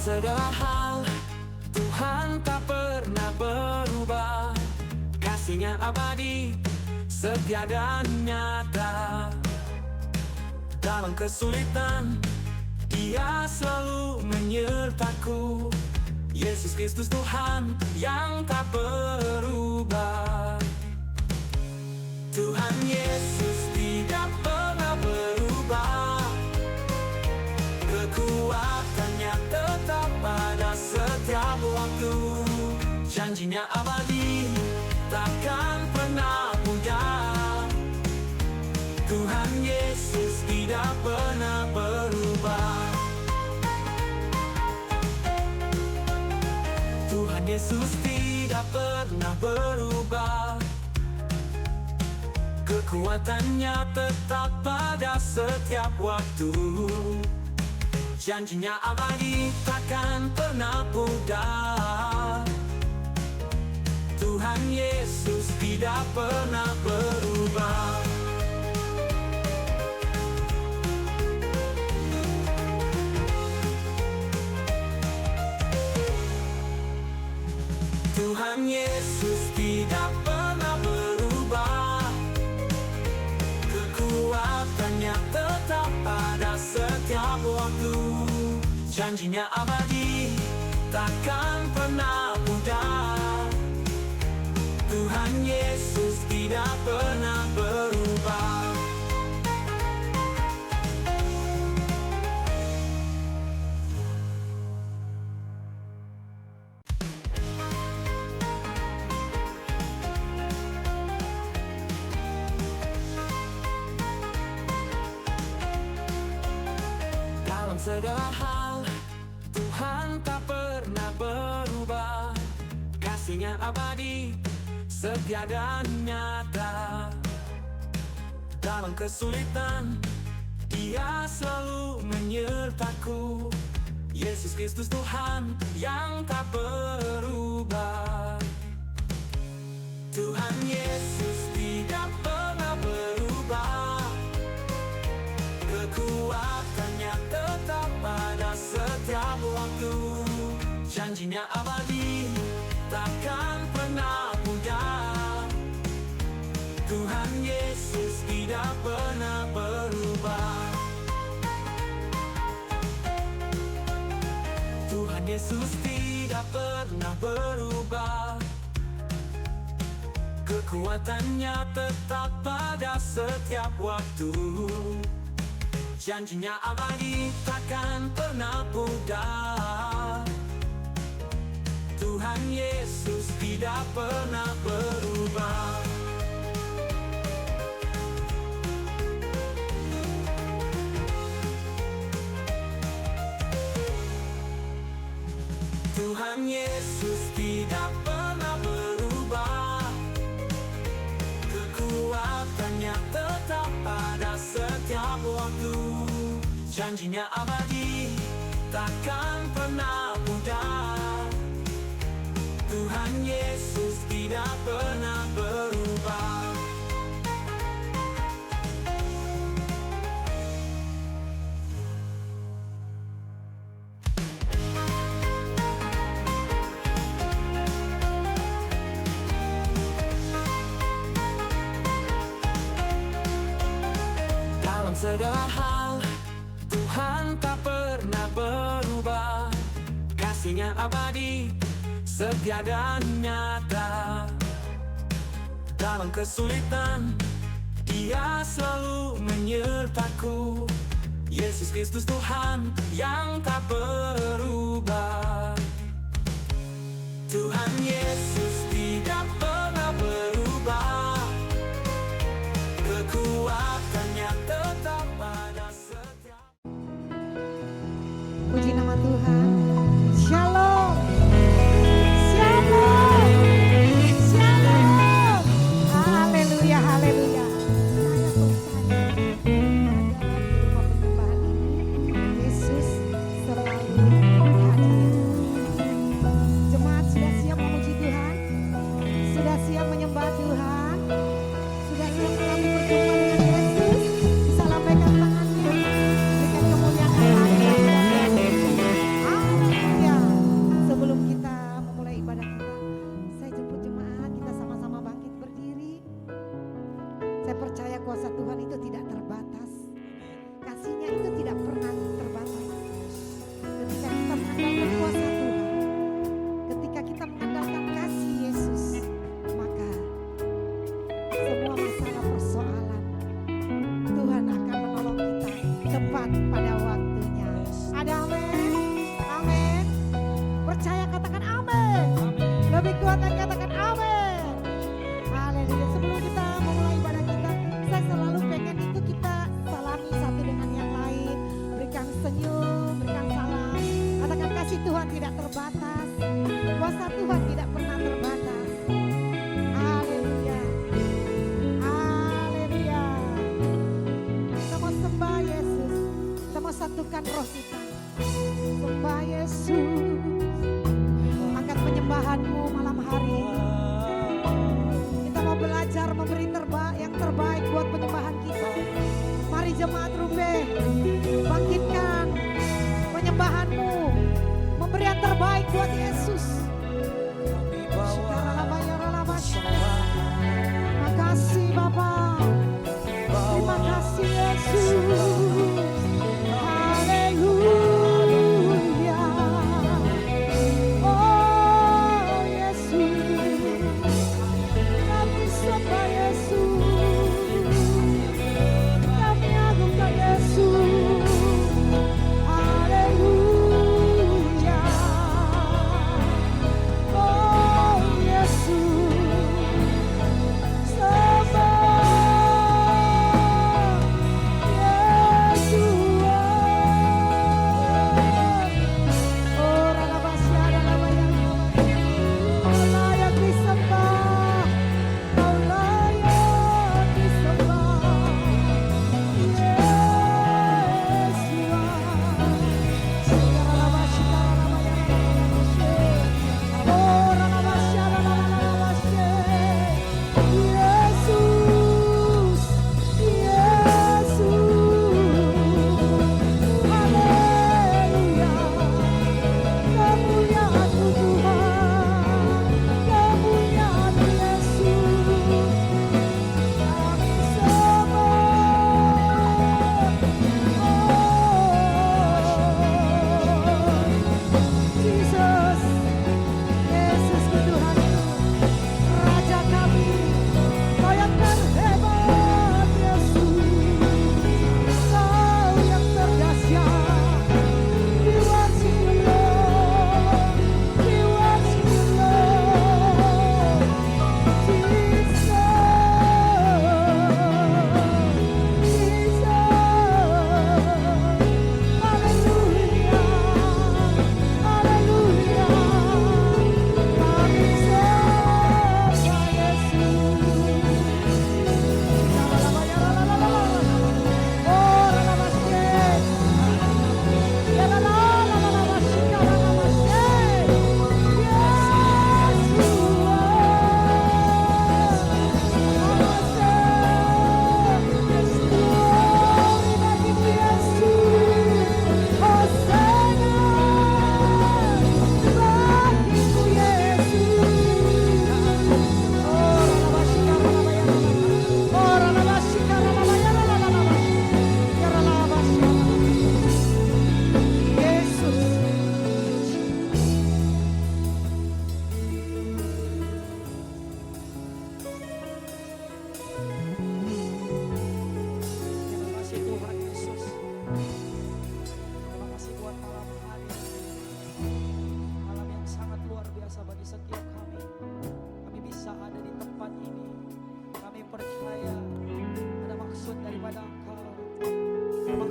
segala hal, Tuhan tak pernah berubah. Kasih-Nya abadi, setia dan nyata. Dalam kesulitan, Dia selalu menyertaku. Yesus Kristus Tuhan yang tak berubah. Tuhan Yesus tidak pernah berubah. Kekuatan-Nya tetap pada setiap waktu. Janji-Nya abadi, takkan pernah pudar. Tuhan Yesus tidak pernah berubah. Tuhan Yesus tidak pernah berubah. Kekuatan-Nya tetap pada setiap waktu. Janji-Nya abadi, takkan pernah pudar. Tuhan Yesus tidak pernah berubah. Tuhan Yesus tidak pernah berubah. Kekuatan-Nya tetap pada setiap waktu. Janji-Nya abadi, takkan pernah pudar. Tuhan Yesus tidak pernah berubah. Dalam segala hal, Tuhan tak pernah berubah. Kasih-Nya abadi, setia dan nyata. Dalam kesulitan, Dia selalu menyertaku. Yesus Kristus Tuhan yang tak berubah. Tuhan Yesus tidak pernah berubah. Kekuatan-Nya tetap pada setiap waktu. Janji-Nya abadi, takkan pernah pudar. Tuhan Yesus tidak pernah berubah. Tuhan Yesus tidak pernah berubah. Kekuatan-Nya tetap pada setiap waktu. Janji-Nya abadi, takkan pernah pudar. Tuhan Yesus tidak pernah berubah. Tuhan Yesus tidak pernah berubah. Kekuatan-Nya tetap pada setiap waktu. Janji-Nya abadi, takkan pernah pudar. Tuhan Yesus tidak pernah berubah. Dalam segala hal, Tuhan tak pernah berubah. Kasih-Nya abadi, setia dan nyata. Dalam kesulitan, Dia selalu menyertaku. Yesus Kristus Tuhan yang tak berubah. Tuhan Yesus tidak pernah berubah. Kekuatan-Nya tetap pada setiap. Puji nama Tuhan. Shalom. Shalom. Shalom. Haleluya, haleluya. Saya percaya ada di rumah penyembahan ini Yesus selalu hadir. Jemaat sudah siap memuji Tuhan? percaya kuasa Tuhan itu tidak terbatas. Kasihnya itu tidak pernah terbatas. Ketika kita mengandalkan kuasa Tuhan, ketika kita mengandalkan kasih Yesus, maka semua masalah persoalan Tuhan akan menolong kita tepat pada waktunya. Ada amin? Amin. Percaya katakan amin. Lebih kuat lagi katakan amin. Haleluya. Sebelum kita memulai ibadah kita, saya selalu pengen itu kita salami satu dengan yang lain. Berikan senyum, berikan salam. Katakan kasih Tuhan tidak terbatas. Kuasa Tuhan tidak pernah terbatas. Haleluya. Haleluya. Kita mau sembah Yesus. Kita mau satukan roh kita. Sembah Yesus. Angkat penyembahanmu malam hari ini. Kita mau belajar memberi yang terbaik buat penyembahan kita. Mari jemaat Rumbe, bangkitkan penyembahanmu. Memberi yang terbaik buat Yesus. Terima kasih Bapa. Terima kasih Yesus. Haleluya. Oh Yesus. Kami sembah Yesus. Kami agungkan Yesus. Haleluya. Oh Yesus.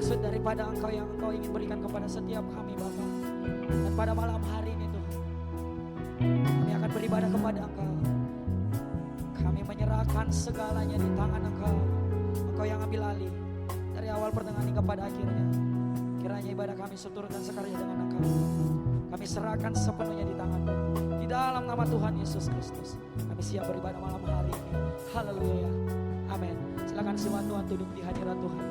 maksud daripada Engkau yang Engkau ingin berikan kepada setiap kami Bapa. Dan pada malam hari ini Tuhan, kami akan beribadah kepada Engkau. Kami menyerahkan segalanya di tangan Engkau. Engkau yang ambil alih dari awal pertengahan hingga pada akhirnya. Kiranya ibadah kami seturutkan sekarya dengan Engkau. Kami serahkan sepenuhnya di tangan-Mu. Di dalam nama Tuhan Yesus Kristus, kami siap beribadah malam hari ini. Haleluya. Amin. Silakan semua Tuhan duduk di hadirat Tuhan.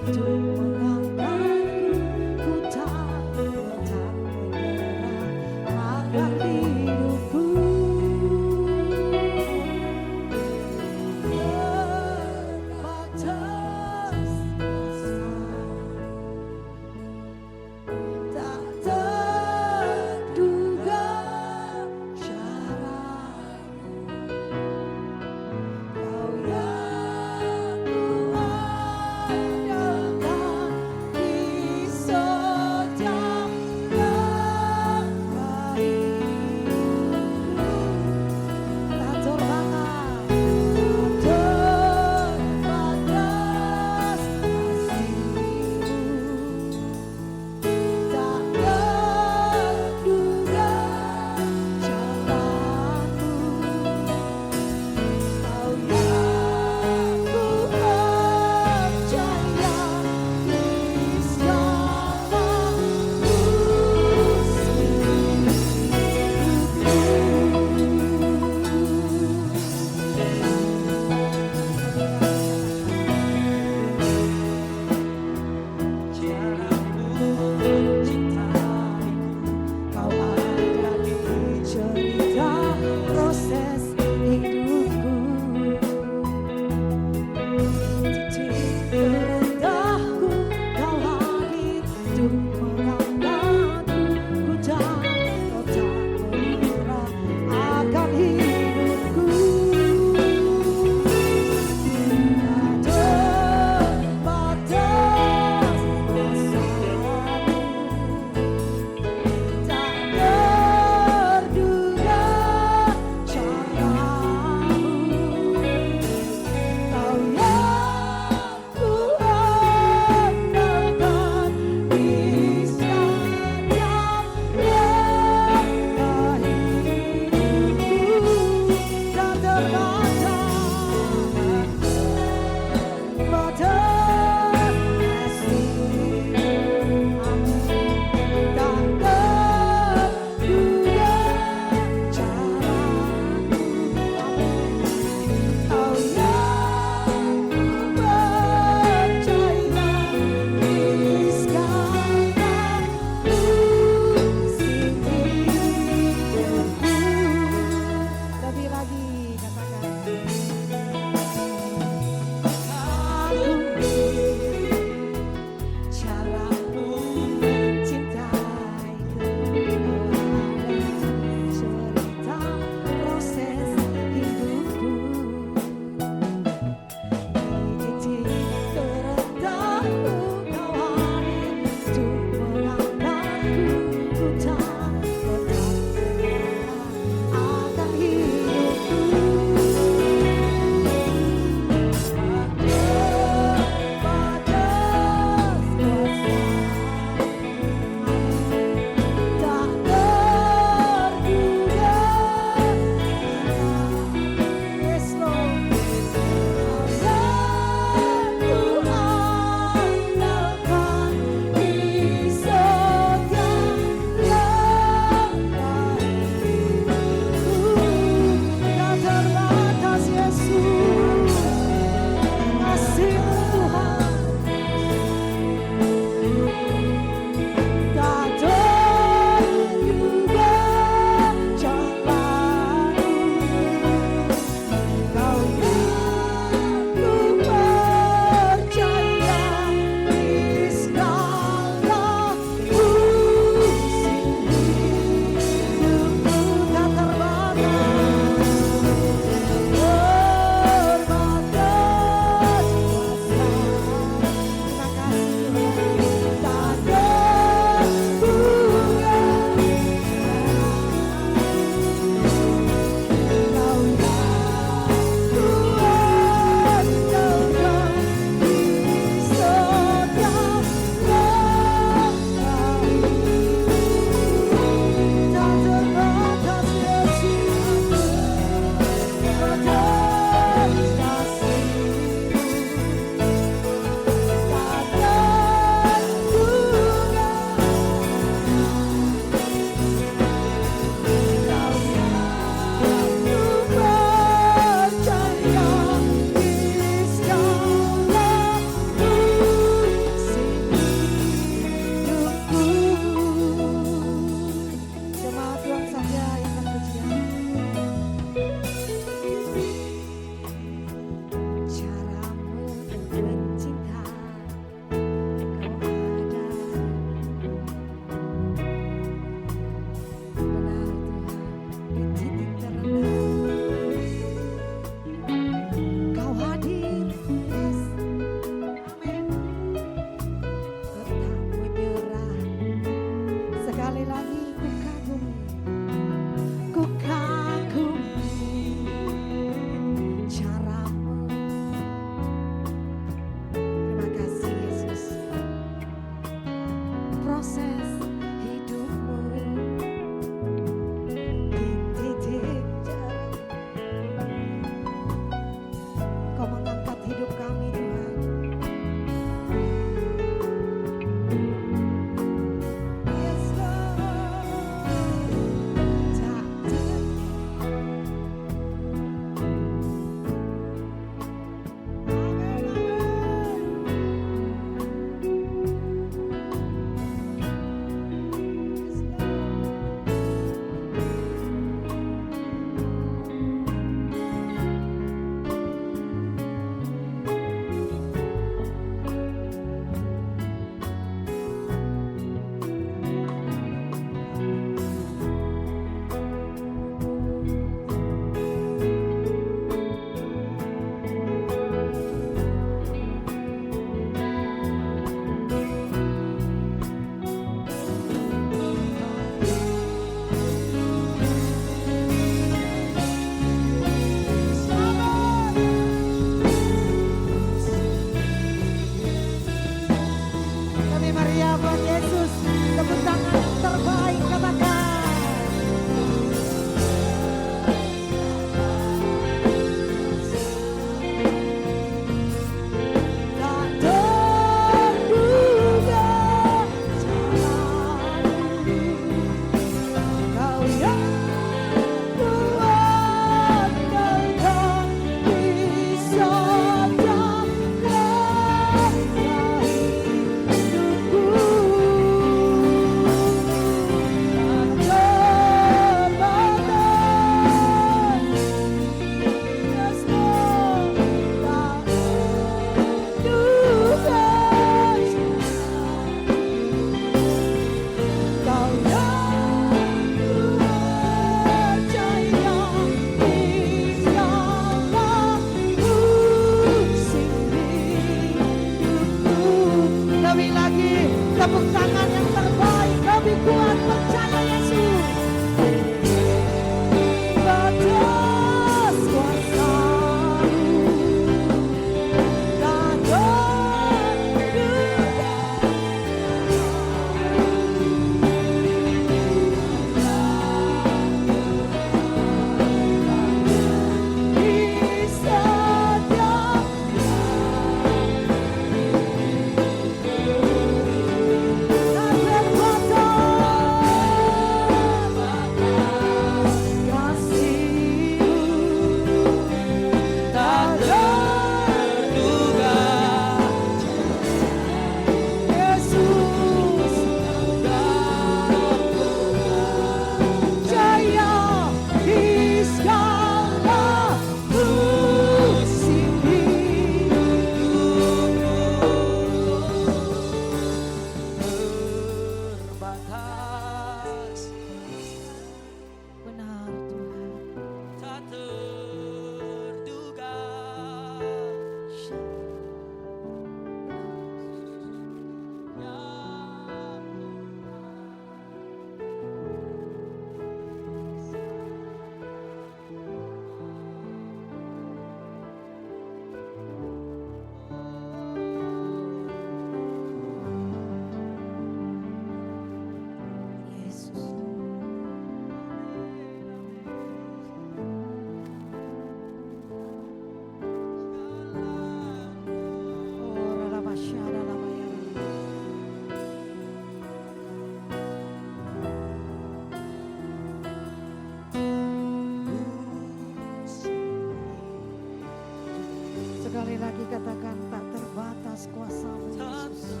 lagi katakan tak terbatas kuasa-Mu Tak Yesus.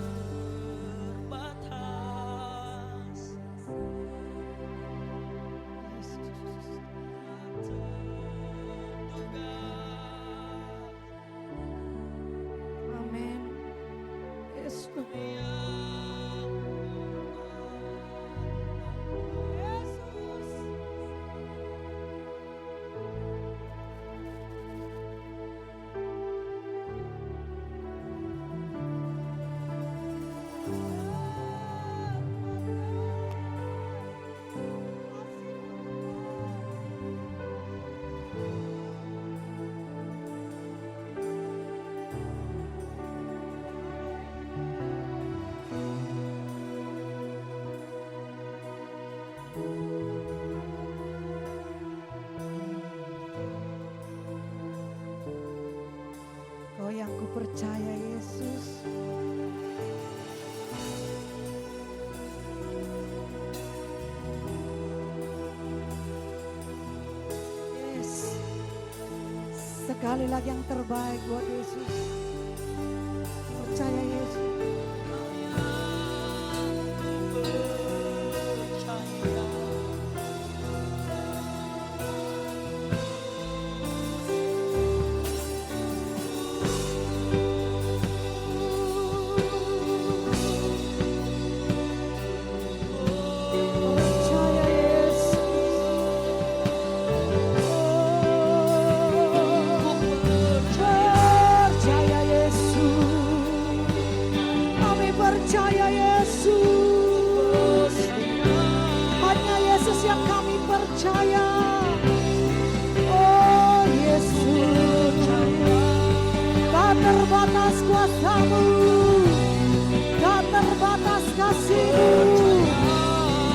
terbatas. Yesus. Amin. Yesus. Kau yang ku percaya Yesus. Yes. Sekali lagi yang terbaik buat Yesus. Percaya Yesus. Percaya Yesus. Percaya Yesus. Kami percaya Yesus. Hanya Yesus yang kami percaya. Oh Yesus. Tak terbatas kuasa-Mu. Tak terbatas kasih-Mu.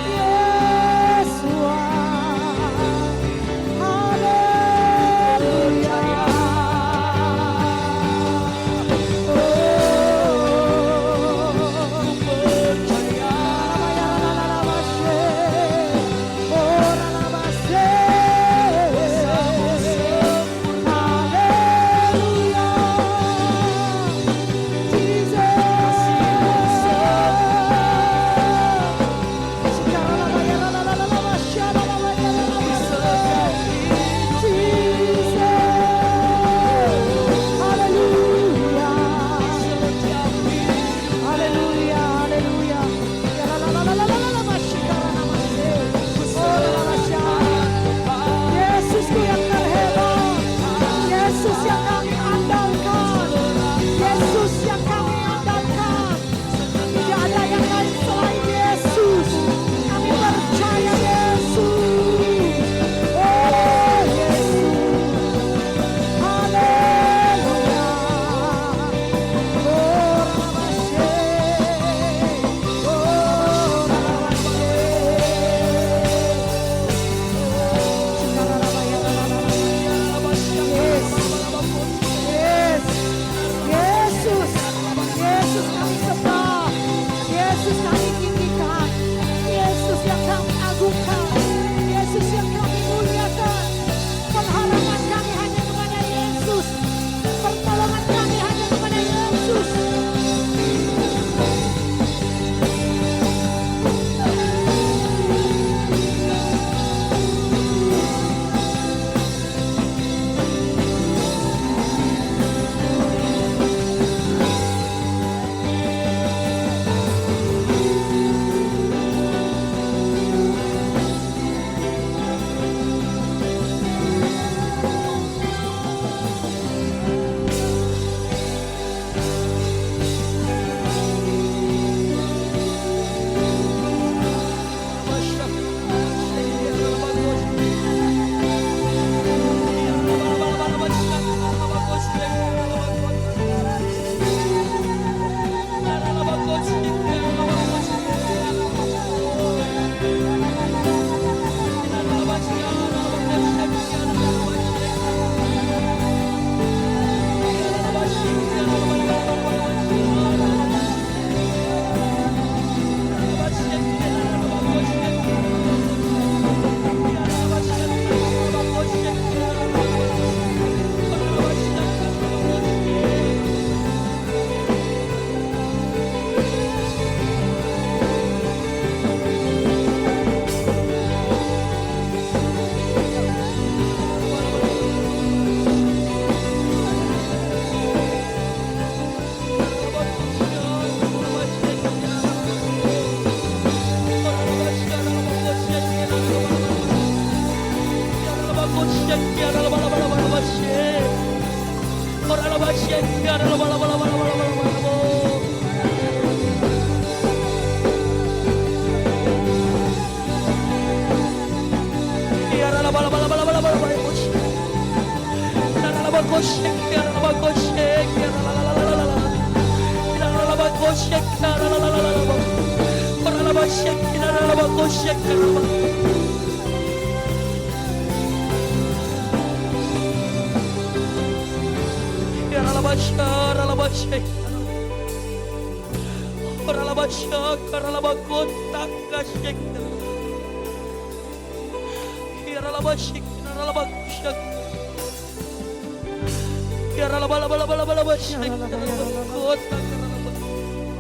Yesus. Haleluya. Haleluya. Jesus.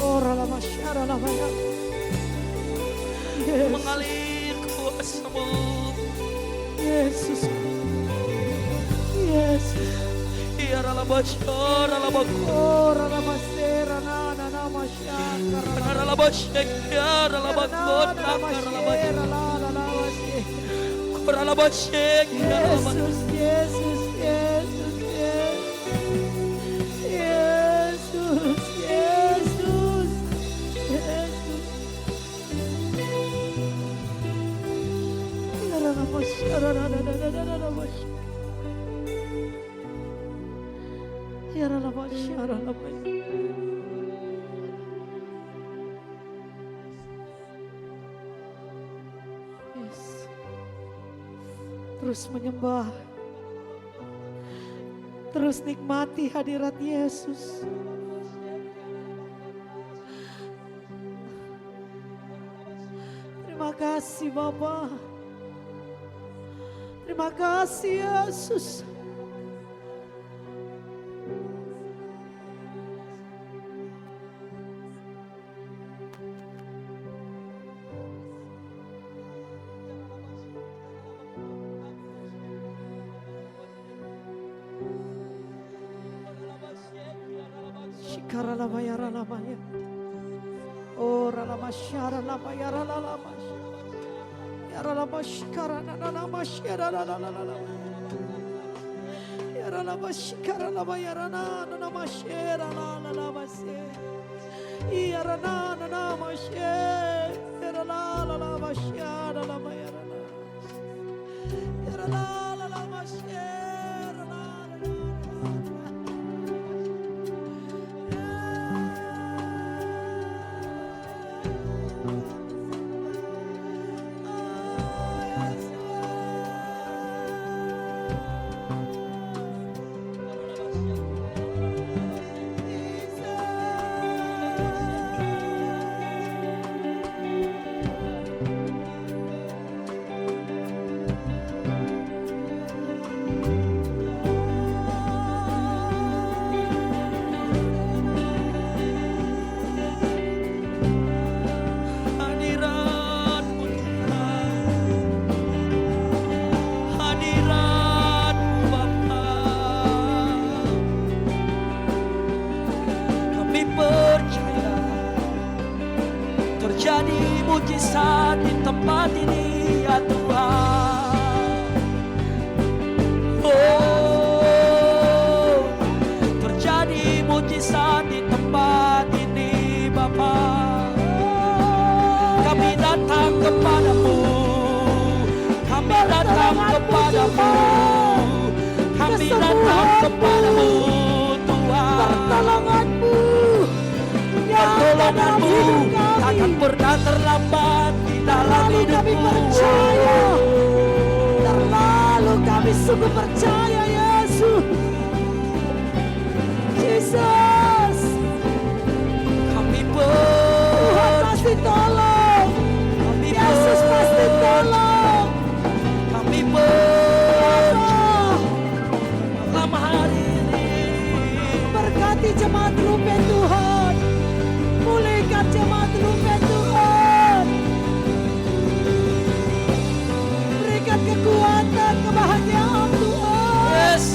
Oh, ralamasyaralabaya. Yes, Mengalir kuasa-Mu. Yesus. Yesus. Ya ralabashar ralabaku. Oh, ralamasera na namasyakara. Ralabashek ya ralabakot ralabashek. Ralabashek ya Yesus, Yesus, Yesus, Yesus, Yesus, Yesus. Ya ralamasyara ralamasyara. Ya ralamasyara ralamasyara. Yes. Terus menyembah, terus nikmati hadirat Yesus. Terima kasih Bapa, terima kasih Yesus. Shikaralamaya ralamaya. Oh ralamasyara lamaya ralamasyara. Ya ralamasyara nanamasyara ralala. Ya ralamasyara lamaya nanamasyara ralalamasya. Ya rananamasyara ralalamasya lamaya ralala. Ya ralalamasya hadirat-Mu Tuhan, hadirat-Mu Bapa. Kami percaya terjadi mujizat di tempat ini ya Tuhan. Oh, terjadi mujizat di tempat ini Bapa. Kami datang kepadamu, kami datang kepadamu, kami datang kepadamu Tuhan. pertolonganmu yang Pertolonganmu takkan pernah terlambat di dalam Terlalu kami hidupku. percaya, terlalu kami sungguh percaya Yesus. Yesus, Kami Tuhan pasti tolong. kami Yesus pasti tolong. kami Allah, malam hari ini. berkati jemaat Ruben Tuhan. Pulihkan jemaat Ruben Tuhan. Berikan kekuatan, kebahagiaan Tuhan. Yes,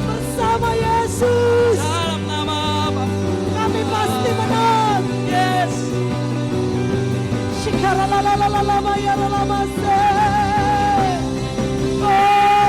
Bersama Yesus, dalam nama Bapa. kami pasti menang. Yes, Shikara la la la la la ma ya la la ma se. Oh,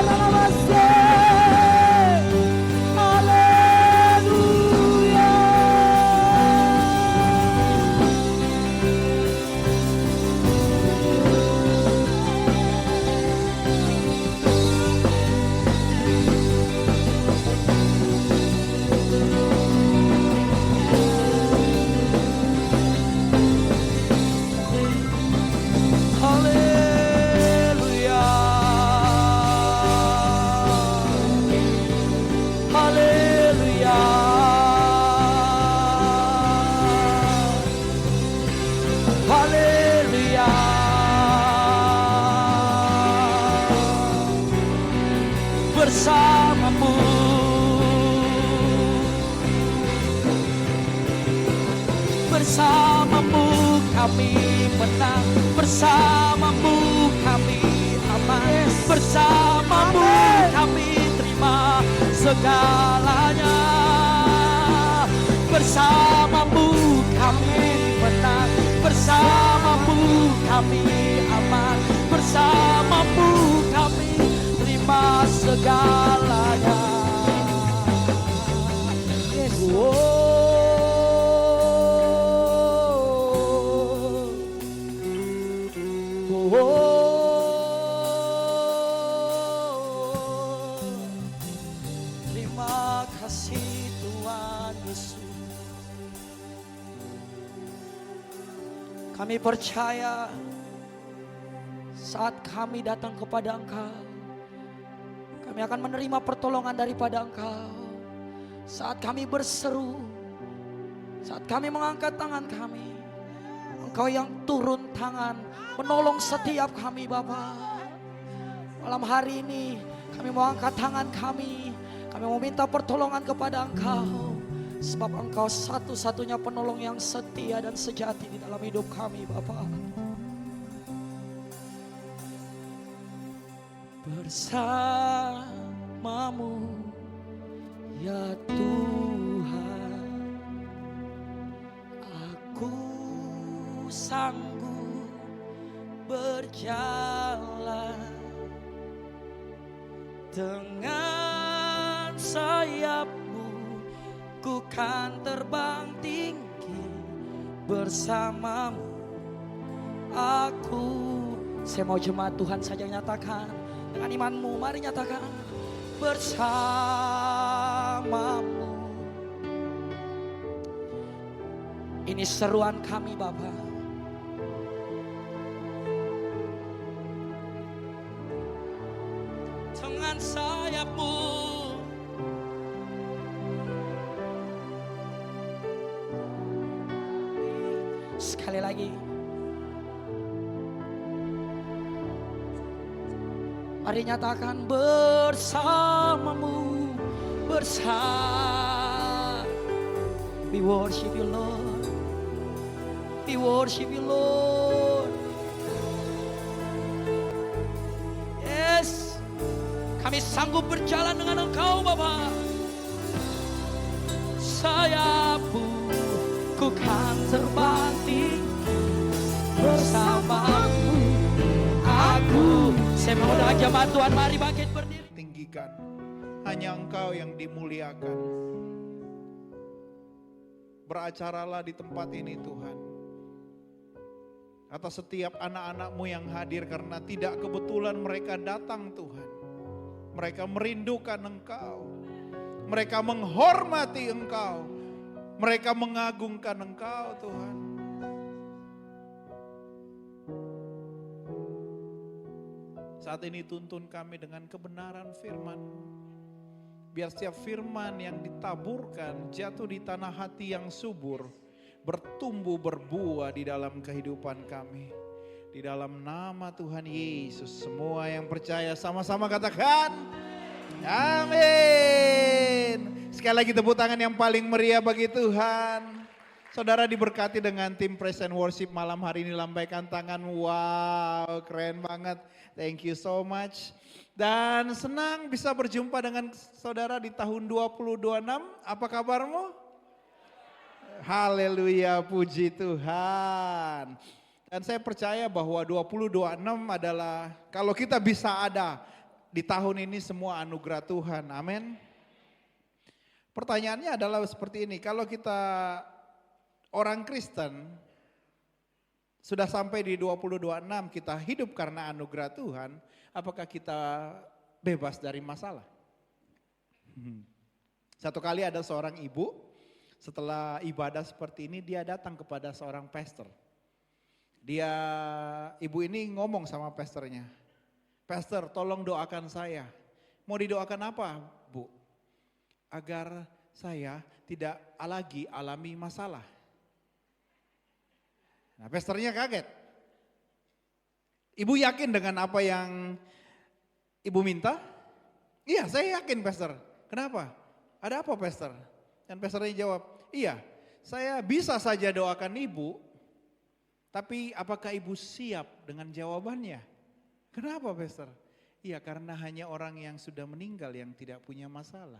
bersamamu. Bersamamu kami menang, bersamamu kami aman, bersamamu kami terima segalanya. Bersamamu kami menang, bersamamu kami aman, bersamamu kami terima segalanya. Yes. Terima kasih Tuhan Yesus. Kami percaya saat kami datang kepada Engkau, kami akan menerima pertolongan daripada Engkau. Saat kami berseru, saat kami mengangkat tangan kami, Engkau yang turun tangan menolong setiap kami Bapa. Malam hari ini kami mau angkat tangan kami mau minta pertolongan kepada Engkau. Sebab Engkau satu-satunya penolong yang setia dan sejati di dalam hidup kami Bapa. Bersamamu ya Tuhan, aku sanggup berjalan dengan sayapmu, ku kan terbang tinggi bersamamu. Aku, saya mau jemaat Tuhan saja nyatakan dengan imanmu, mari nyatakan bersamamu. Ini seruan kami Bapa. Dengan sayapmu, sekali lagi. Mari nyatakan bersamamu, bersama. We worship you Lord, we worship you Lord. Yes, kami sanggup berjalan dengan Engkau Bapa. Sayapmu, ku kan terbang tinggi bersamamu. Aku, saya mengundang jemaat Tuhan, mari bangkit berdiri. Tinggikan, hanya Engkau yang dimuliakan. Beracaralah di tempat ini Tuhan, atas setiap anak-anak-Mu yang hadir, karena tidak kebetulan mereka datang Tuhan. Mereka merindukan Engkau, mereka menghormati Engkau, mereka mengagungkan Engkau Tuhan. Saat ini tuntun kami dengan kebenaran firman-Mu. Biar setiap firman yang ditaburkan jatuh di tanah hati yang subur, bertumbuh berbuah di dalam kehidupan kami. Di dalam nama Tuhan Yesus, semua yang percaya sama-sama katakan amin. Sekali lagi tepuk tangan yang paling meriah bagi Tuhan. Saudara diberkati dengan tim Praise and Worship malam hari ini, lambaikan tangan. Wow, keren banget. Thank you so much. Dan senang bisa berjumpa dengan saudara di tahun 2026. Apa kabarmu? Haleluya, puji Tuhan. Dan saya percaya bahwa 2026 adalah, kalau kita bisa ada di tahun ini, semua anugerah Tuhan. Amin. Pertanyaannya adalah seperti ini, kalau kita orang Kristen sudah sampai di 2026, kita hidup karena anugerah Tuhan, apakah kita bebas dari masalah? Satu kali ada seorang ibu, setelah ibadah seperti ini dia datang kepada seorang pastor. Ibu ini ngomong sama pastornya, "Pastor, tolong doakan saya." "Mau didoakan apa, Bu?" "Agar saya tidak lagi alami masalah." Nah, pastornya kaget. Ibu yakin dengan apa yang ibu minta? Iya, saya yakin Pastor. Kenapa? Ada apa Pastor? Dan Pastornya jawab, iya, saya bisa saja doakan ibu, tapi apakah ibu siap dengan jawabannya? Kenapa Pastor? Iya, karena hanya orang yang sudah meninggal yang tidak punya masalah.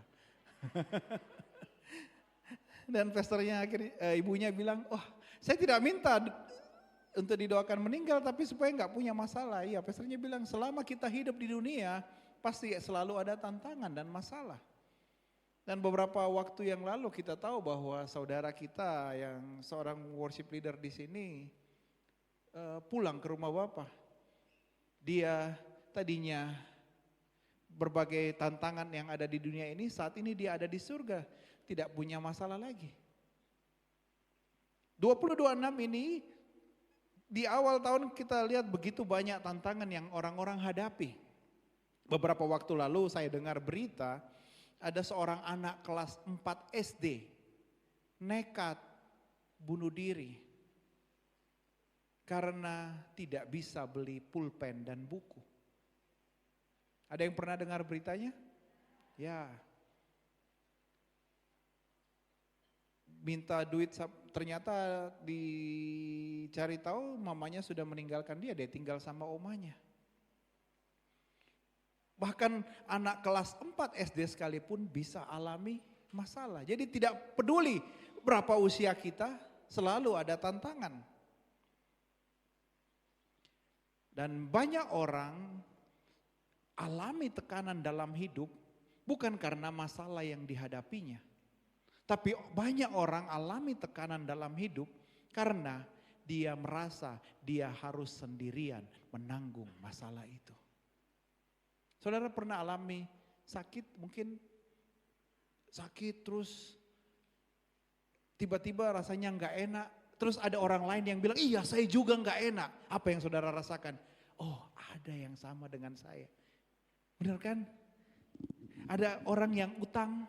Dan pastornya ibunya bilang, oh saya tidak minta untuk didoakan meninggal tapi supaya nggak punya masalah. Iya, pastornya bilang selama kita hidup di dunia pasti selalu ada tantangan dan masalah. Dan beberapa waktu yang lalu kita tahu bahwa saudara kita yang seorang worship leader di sini pulang ke rumah Bapak. Dia tadinya berbagai tantangan yang ada di dunia ini, saat ini dia ada di surga, tidak punya masalah lagi. 2026 ini di awal tahun kita lihat begitu banyak tantangan yang orang-orang hadapi. Beberapa waktu lalu saya dengar berita ada seorang anak kelas 4 SD nekat bunuh diri karena tidak bisa beli pulpen dan buku. Ada yang pernah dengar beritanya? Ya. Minta duit, ternyata dicari tahu mamanya sudah meninggalkan dia tinggal sama omanya. Bahkan anak kelas 4 SD sekalipun bisa alami masalah. Jadi tidak peduli berapa usia kita, selalu ada tantangan. Dan banyak orang alami tekanan dalam hidup bukan karena masalah yang dihadapinya. Tapi banyak orang alami tekanan dalam hidup karena dia merasa dia harus sendirian menanggung masalah itu. Saudara pernah alami sakit, mungkin sakit terus tiba-tiba rasanya nggak enak. Terus ada orang lain yang bilang, iya saya juga nggak enak. Apa yang saudara rasakan? Oh ada yang sama dengan saya. Benar kan? Ada orang yang utang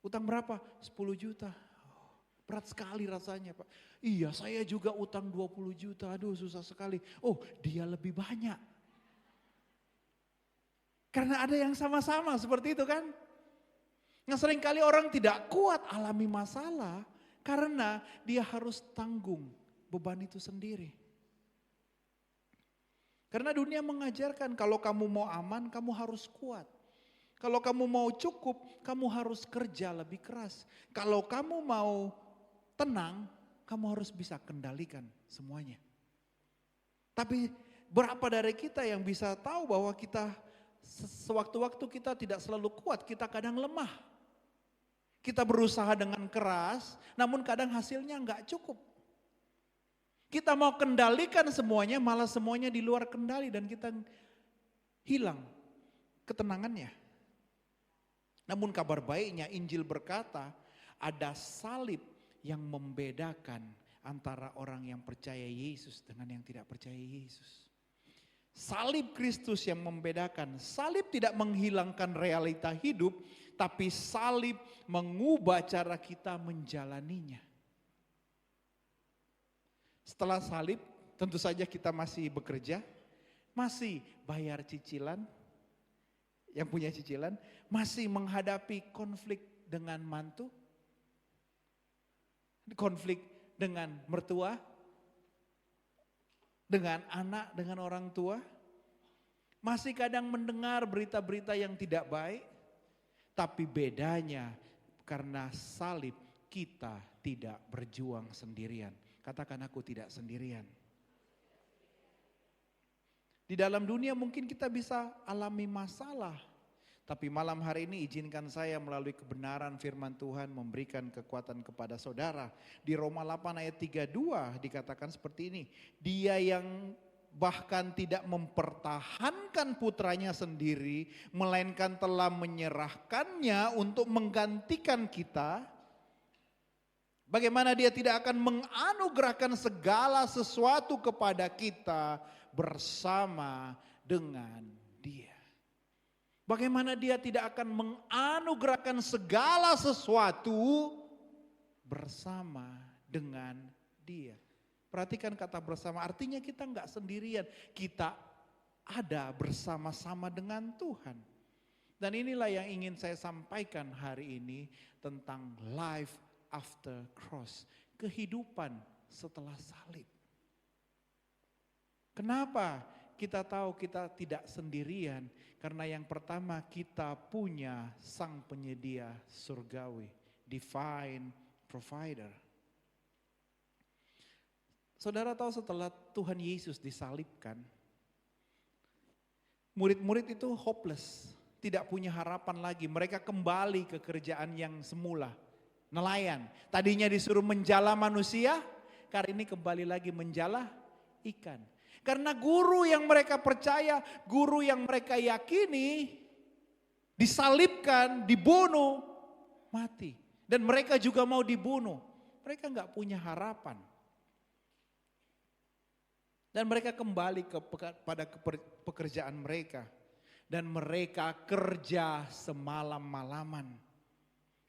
berapa? 10 juta. Oh, berat sekali rasanya Pak. Iya saya juga utang 20 juta, aduh susah sekali. Oh dia lebih banyak. Karena ada yang sama-sama seperti itu kan. Nah seringkali orang tidak kuat alami masalah karena dia harus tanggung beban itu sendiri. Karena dunia mengajarkan kalau kamu mau aman, kamu harus kuat. Kalau kamu mau cukup, kamu harus kerja lebih keras. Kalau kamu mau tenang, kamu harus bisa kendalikan semuanya. Tapi berapa dari kita yang bisa tahu bahwa kita sewaktu-waktu kita tidak selalu kuat, kita kadang lemah. Kita berusaha dengan keras, namun kadang hasilnya enggak cukup. Kita mau kendalikan semuanya, malah semuanya di luar kendali dan kita hilang ketenangannya. Namun kabar baiknya Injil berkata ada salib yang membedakan antara orang yang percaya Yesus dengan yang tidak percaya Yesus. Salib Kristus yang membedakan. Salib tidak menghilangkan realita hidup, tapi salib mengubah cara kita menjalaninya. Setelah salib, tentu saja kita masih bekerja, masih bayar cicilan, yang punya cicilan, masih menghadapi konflik dengan mantu, konflik dengan mertua, dengan anak, dengan orang tua, masih kadang mendengar berita-berita yang tidak baik, tapi bedanya karena salib kita tidak berjuang sendirian. Katakan aku tidak sendirian. Di dalam dunia mungkin kita bisa alami masalah. Tapi malam hari ini izinkan saya melalui kebenaran firman Tuhan memberikan kekuatan kepada saudara. Di Roma 8 ayat 32 dikatakan seperti ini. Dia yang bahkan tidak mempertahankan putranya sendiri, melainkan telah menyerahkannya untuk menggantikan kita. Bagaimana dia tidak akan menganugerahkan segala sesuatu kepada kita bersama dengan dia. Bagaimana dia tidak akan menganugerahkan segala sesuatu bersama dengan dia. Perhatikan kata bersama, artinya kita enggak sendirian. Kita ada bersama-sama dengan Tuhan. Dan inilah yang ingin saya sampaikan hari ini tentang life after cross. Kehidupan setelah salib. Kenapa kita tahu kita tidak sendirian? Karena yang pertama kita punya sang penyedia surgawi, divine provider. Saudara tahu setelah Tuhan Yesus disalibkan, murid-murid itu hopeless, tidak punya harapan lagi. Mereka kembali ke kerjaan yang semula, nelayan. Tadinya disuruh menjala manusia, kali ini kembali lagi menjala ikan. Karena guru yang mereka percaya, guru yang mereka yakini, disalibkan, dibunuh, mati. Dan mereka juga mau dibunuh. Mereka nggak punya harapan. Dan mereka kembali pada pekerjaan mereka. Dan mereka kerja semalam-malaman.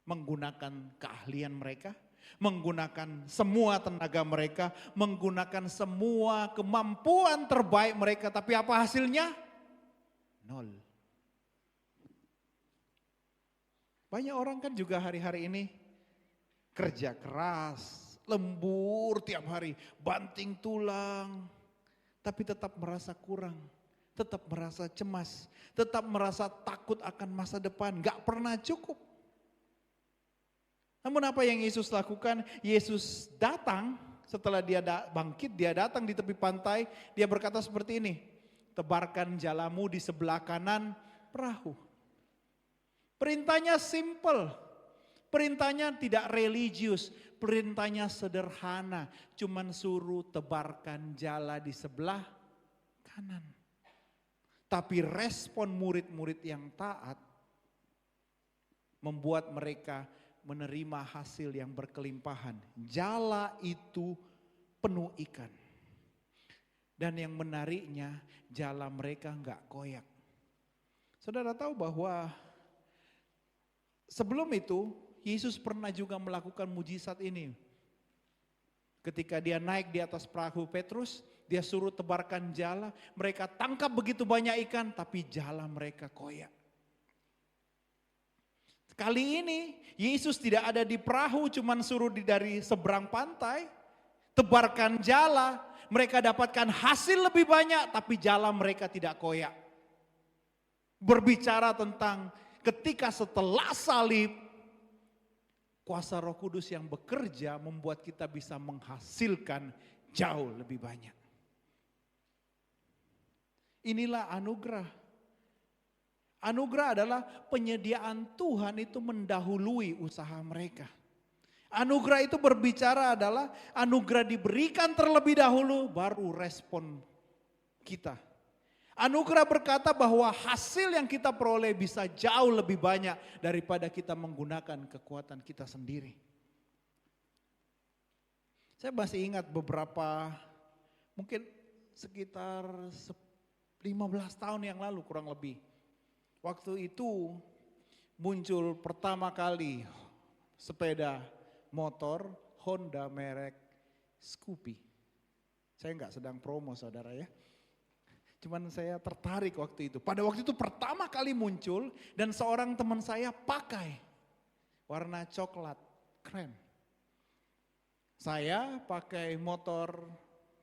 Menggunakan keahlian mereka. Menggunakan semua tenaga mereka, menggunakan semua kemampuan terbaik mereka, tapi apa hasilnya? Nol. Banyak orang kan juga hari-hari ini kerja keras, lembur tiap hari, banting tulang, tapi tetap merasa kurang, tetap merasa cemas, tetap merasa takut akan masa depan, gak pernah cukup. Namun apa yang Yesus lakukan? Yesus datang setelah dia bangkit, dia datang di tepi pantai, dia berkata seperti ini, tebarkan jalamu di sebelah kanan perahu. Perintahnya simple, perintahnya tidak religius, perintahnya sederhana, cuman suruh tebarkan jala di sebelah kanan. Tapi respon murid-murid yang taat membuat mereka menerima hasil yang berkelimpahan. Jala itu penuh ikan. Dan yang menariknya, jala mereka enggak koyak. Saudara tahu bahwa sebelum itu Yesus pernah juga melakukan mujizat ini. Ketika dia naik di atas perahu Petrus, dia suruh tebarkan jala, mereka tangkap begitu banyak ikan tapi jala mereka koyak. Kali ini Yesus tidak ada di perahu, cuman suruh dari seberang pantai, tebarkan jala, mereka dapatkan hasil lebih banyak tapi jala mereka tidak koyak. Berbicara tentang ketika setelah salib, kuasa Roh Kudus yang bekerja membuat kita bisa menghasilkan jauh lebih banyak. Inilah anugerah. Anugerah adalah penyediaan Tuhan itu mendahului usaha mereka. Anugerah itu berbicara adalah anugerah diberikan terlebih dahulu baru respon kita. Anugerah berkata bahwa hasil yang kita peroleh bisa jauh lebih banyak daripada kita menggunakan kekuatan kita sendiri. Saya masih ingat beberapa, mungkin sekitar 15 tahun yang lalu kurang lebih. Waktu itu muncul pertama kali sepeda motor Honda merek Scoopy. Saya nggak sedang promo saudara ya. Cuman saya tertarik waktu itu. Pada waktu itu pertama kali muncul dan seorang teman saya pakai warna coklat, keren. Saya pakai motor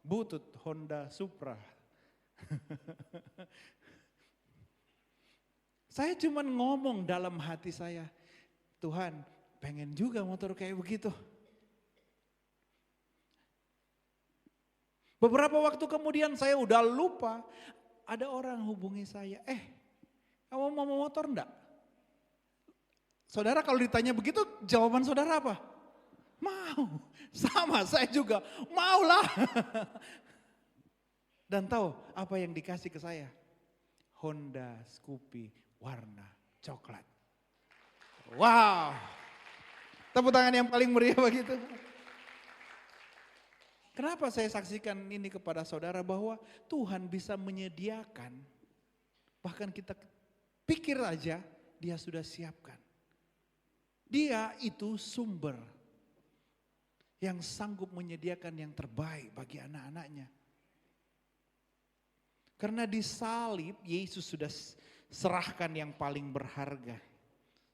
butut Honda Supra. Saya cuma ngomong dalam hati saya, Tuhan pengen juga motor kayak begitu. Beberapa waktu kemudian saya udah lupa, ada orang hubungi saya, kamu mau motor enggak? Saudara kalau ditanya begitu jawaban saudara apa? Mau, sama saya juga, maulah. Dan tahu apa yang dikasih ke saya? Honda Scoopy warna coklat. Wow. Tepuk tangan yang paling meriah begitu. Kenapa saya saksikan ini kepada saudara bahwa Tuhan bisa menyediakan, bahkan kita pikir aja dia sudah siapkan. Dia itu sumber yang sanggup menyediakan yang terbaik bagi anak-anaknya. Karena di salib Yesus serahkan yang paling berharga.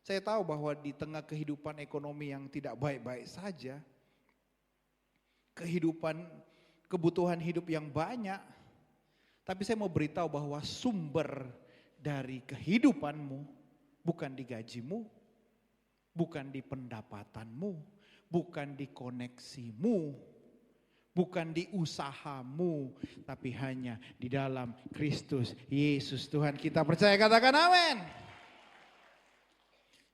Saya tahu bahwa di tengah kehidupan ekonomi yang tidak baik-baik saja, kebutuhan hidup yang banyak, tapi saya mau beritahu bahwa sumber dari kehidupanmu bukan di gajimu, bukan di pendapatanmu, bukan di koneksimu, bukan di usahamu, tapi hanya di dalam Kristus Yesus Tuhan kita. Percaya, katakan amin.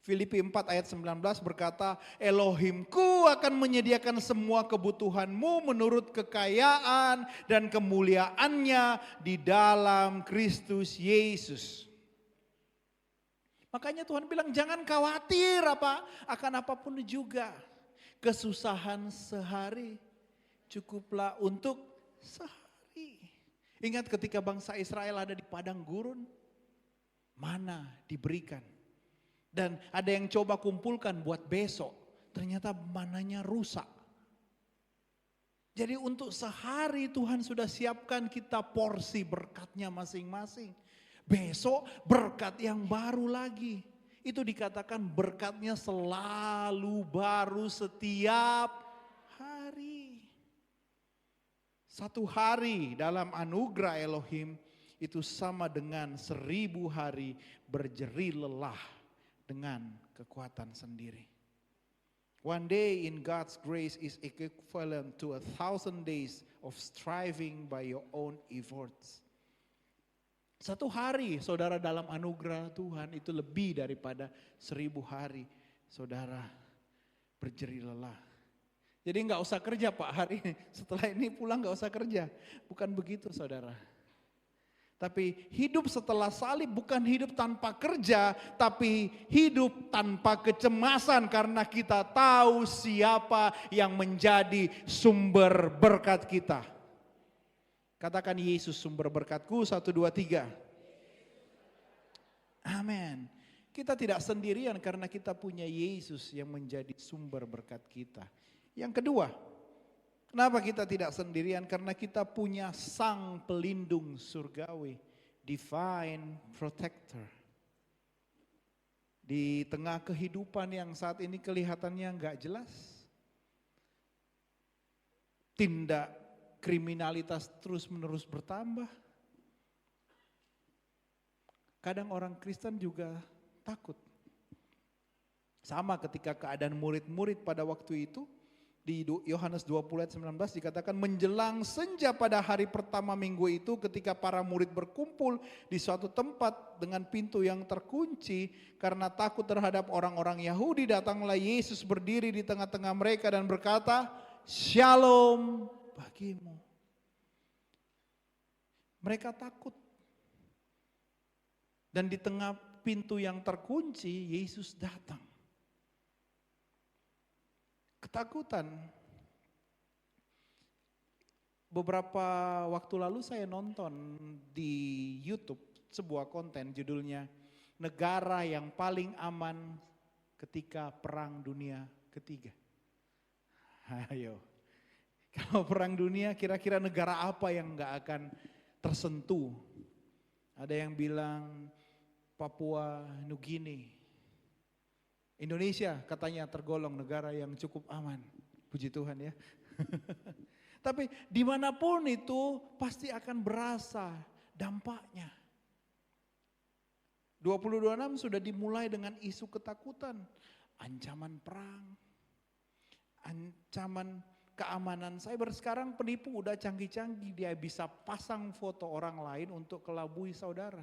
Filipi 4 ayat 19 berkata, Elohimku akan menyediakan semua kebutuhanmu menurut kekayaan dan kemuliaannya di dalam Kristus Yesus. Makanya Tuhan bilang jangan khawatir akan apapun juga. Kesusahan sehari cukuplah untuk sehari. Ingat ketika bangsa Israel ada di padang gurun, mana diberikan. Dan ada yang coba kumpulkan buat besok, ternyata mananya rusak. Jadi untuk sehari Tuhan sudah siapkan kita porsi berkatnya masing-masing. Besok berkat yang baru lagi. Itu dikatakan berkatnya selalu baru setiap hari. Satu hari dalam anugerah Elohim itu sama dengan 1000 hari berjeri lelah dengan kekuatan sendiri. One day in God's grace is equivalent to 1,000 days of striving by your own efforts. Satu hari saudara dalam anugerah Tuhan itu lebih daripada 1000 hari saudara berjeri lelah. Jadi nggak usah kerja Pak hari ini, setelah ini pulang nggak usah kerja. Bukan begitu saudara. Tapi hidup setelah salib bukan hidup tanpa kerja, tapi hidup tanpa kecemasan karena kita tahu siapa yang menjadi sumber berkat kita. Katakan Yesus sumber berkatku, 1, 2, 3. Amin. Kita tidak sendirian karena kita punya Yesus yang menjadi sumber berkat kita. Yang kedua, kenapa kita tidak sendirian? Karena kita punya sang pelindung surgawi, divine protector. Di tengah kehidupan yang saat ini kelihatannya enggak jelas, tindak kriminalitas terus-menerus bertambah. Kadang orang Kristen juga takut. Sama ketika keadaan murid-murid pada waktu itu, di Yohanes 20 ayat 19 dikatakan menjelang senja pada hari pertama minggu itu ketika para murid berkumpul di suatu tempat dengan pintu yang terkunci karena takut terhadap orang-orang Yahudi, datanglah Yesus berdiri di tengah-tengah mereka dan berkata, Shalom bagimu. Mereka takut. Dan di tengah pintu yang terkunci Yesus datang. Ketakutan. Beberapa waktu lalu saya nonton di YouTube sebuah konten judulnya Negara yang paling aman ketika Perang Dunia Ketiga. Ayo, kalau perang dunia kira-kira negara apa yang gak akan tersentuh? Ada yang bilang Papua Nugini. Indonesia katanya tergolong negara yang cukup aman. Puji Tuhan ya. Tapi dimanapun itu pasti akan berasa dampaknya. 2026 sudah dimulai dengan isu ketakutan. Ancaman perang. Ancaman keamanan cyber. Sekarang penipu udah canggih-canggih. Dia bisa pasang foto orang lain untuk kelabui saudara.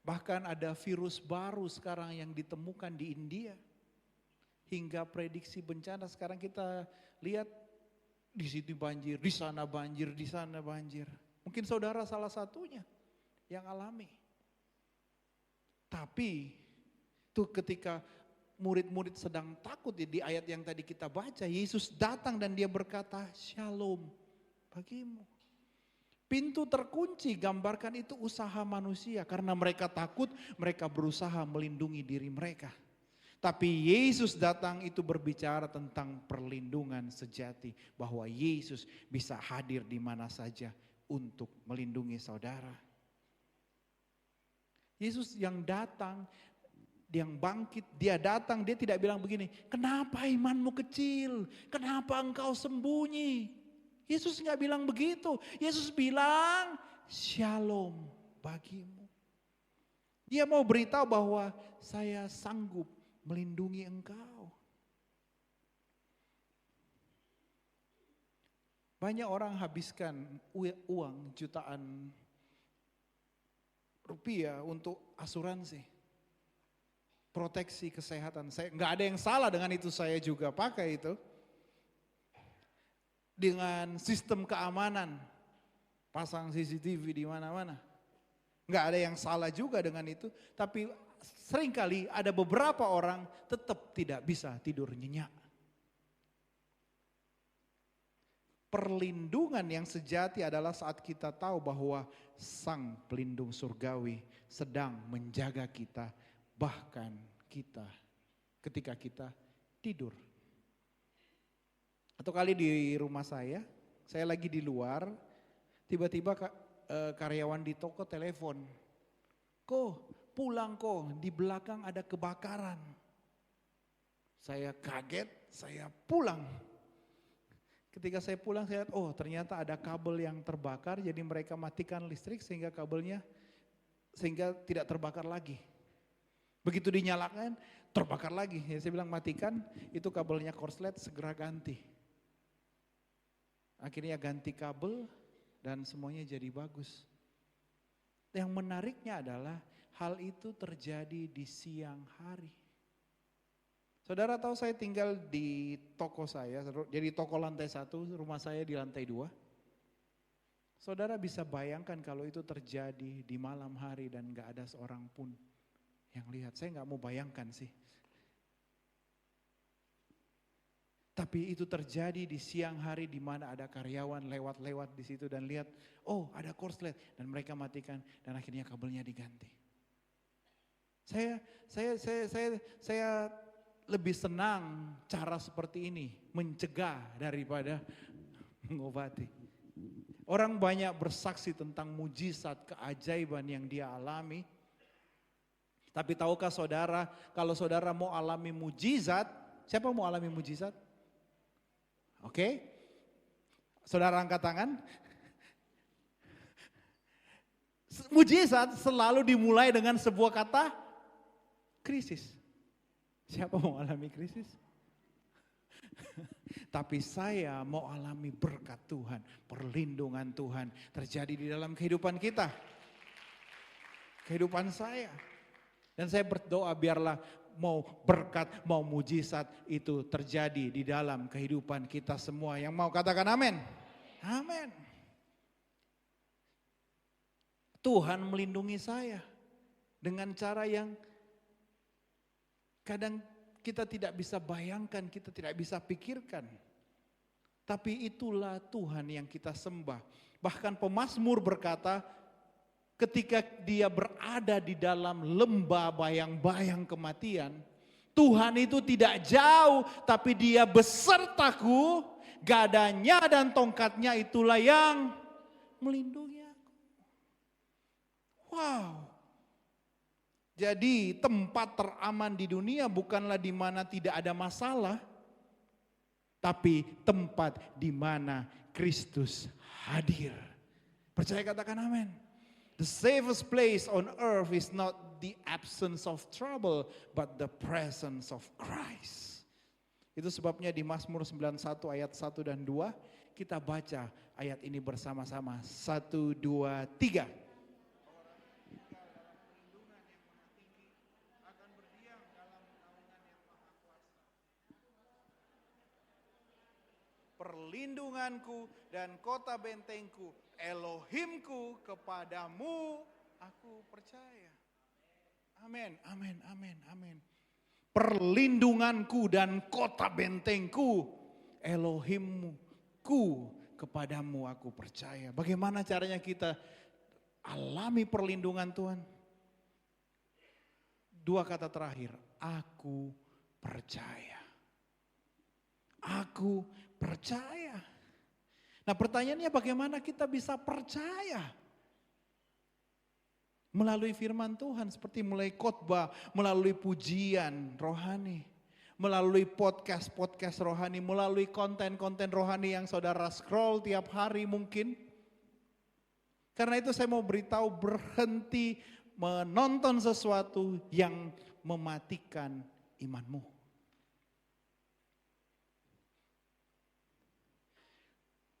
Bahkan ada virus baru sekarang yang ditemukan di India. Hingga prediksi bencana sekarang kita lihat di situ banjir, di sana banjir, di sana banjir. Mungkin saudara salah satunya yang alami. Tapi tuh ketika murid-murid sedang takut di ayat yang tadi kita baca, Yesus datang dan dia berkata, Shalom bagimu. Pintu terkunci, gambarkan itu usaha manusia. Karena mereka takut, mereka berusaha melindungi diri mereka. Tapi Yesus datang itu berbicara tentang perlindungan sejati. Bahwa Yesus bisa hadir di mana saja untuk melindungi saudara. Yesus yang datang, yang bangkit, dia datang, dia tidak bilang begini, kenapa imanmu kecil, kenapa engkau sembunyi. Yesus nggak bilang begitu, Yesus bilang shalom bagimu. Dia mau beritahu bahwa saya sanggup melindungi engkau. Banyak orang habiskan uang jutaan rupiah untuk asuransi, proteksi kesehatan. Saya nggak ada yang salah dengan itu, saya juga pakai itu. Dengan sistem keamanan, pasang CCTV di mana-mana. Nggak ada yang salah juga dengan itu, tapi seringkali ada beberapa orang tetap tidak bisa tidur nyenyak. Perlindungan yang sejati adalah saat kita tahu bahwa Sang Pelindung Surgawi sedang menjaga kita, bahkan kita ketika kita tidur. Atau kali di rumah saya lagi di luar, tiba-tiba karyawan di toko telepon, "Ko, pulang ko, di belakang ada kebakaran." Saya kaget, saya pulang. Ketika saya pulang saya lihat, oh ternyata ada kabel yang terbakar, jadi mereka matikan listrik sehingga tidak terbakar lagi. Begitu dinyalakan, terbakar lagi. Jadi saya bilang matikan, itu kabelnya korslet, segera ganti. Akhirnya ganti kabel dan semuanya jadi bagus. Yang menariknya adalah hal itu terjadi di siang hari. Saudara tahu saya tinggal di toko saya, jadi toko lantai 1, rumah saya di lantai 2. Saudara bisa bayangkan kalau itu terjadi di malam hari dan gak ada seorang pun yang lihat. Saya gak mau bayangkan sih. Tapi itu terjadi di siang hari di mana ada karyawan lewat-lewat di situ dan lihat, oh ada korslet dan mereka matikan dan akhirnya kabelnya diganti. Saya lebih senang cara seperti ini, mencegah daripada mengobati. Orang banyak bersaksi tentang mujizat, keajaiban yang dia alami. Tapi tahukah saudara, kalau saudara mau alami mujizat, siapa mau alami mujizat? Oke, saudara angkat tangan. Mujizat selalu dimulai dengan sebuah kata, krisis. Siapa mau alami krisis? Tapi saya mau alami berkat Tuhan, perlindungan Tuhan terjadi di dalam kehidupan kita. Kehidupan saya. Dan saya berdoa biarlah mau berkat, mau mujizat itu terjadi di dalam kehidupan kita semua. Yang mau katakan amin? Amin. Tuhan melindungi saya dengan cara yang kadang kita tidak bisa bayangkan, kita tidak bisa pikirkan. Tapi itulah Tuhan yang kita sembah. Bahkan pemazmur berkata, ketika dia berada di dalam lembah bayang-bayang kematian, Tuhan itu tidak jauh, tapi dia besertaku, gadanya dan tongkatnya itulah yang melindungi aku. Wow. Jadi tempat teraman di dunia bukanlah di mana tidak ada masalah, tapi tempat di mana Kristus hadir. Percaya katakan amin. The safest place on earth is not the absence of trouble, but the presence of Christ. Itu sebabnya di Mazmur 91 ayat 1 dan 2, kita baca ayat ini bersama-sama. 1, 2, 3. Perlindunganku dan kota bentengku, Elohimku, kepadamu aku percaya. Amin, amin, amin, amin. Perlindunganku dan kota bentengku, Elohimku, kepadamu aku percaya. Bagaimana caranya kita alami perlindungan Tuhan? 2 kata terakhir, aku percaya. Aku percaya. Nah pertanyaannya bagaimana kita bisa percaya? Melalui firman Tuhan seperti mulai khotbah, melalui pujian rohani, melalui podcast rohani, melalui konten-konten rohani yang saudara scroll tiap hari mungkin. Karena itu saya mau beritahu, berhenti menonton sesuatu yang mematikan imanmu.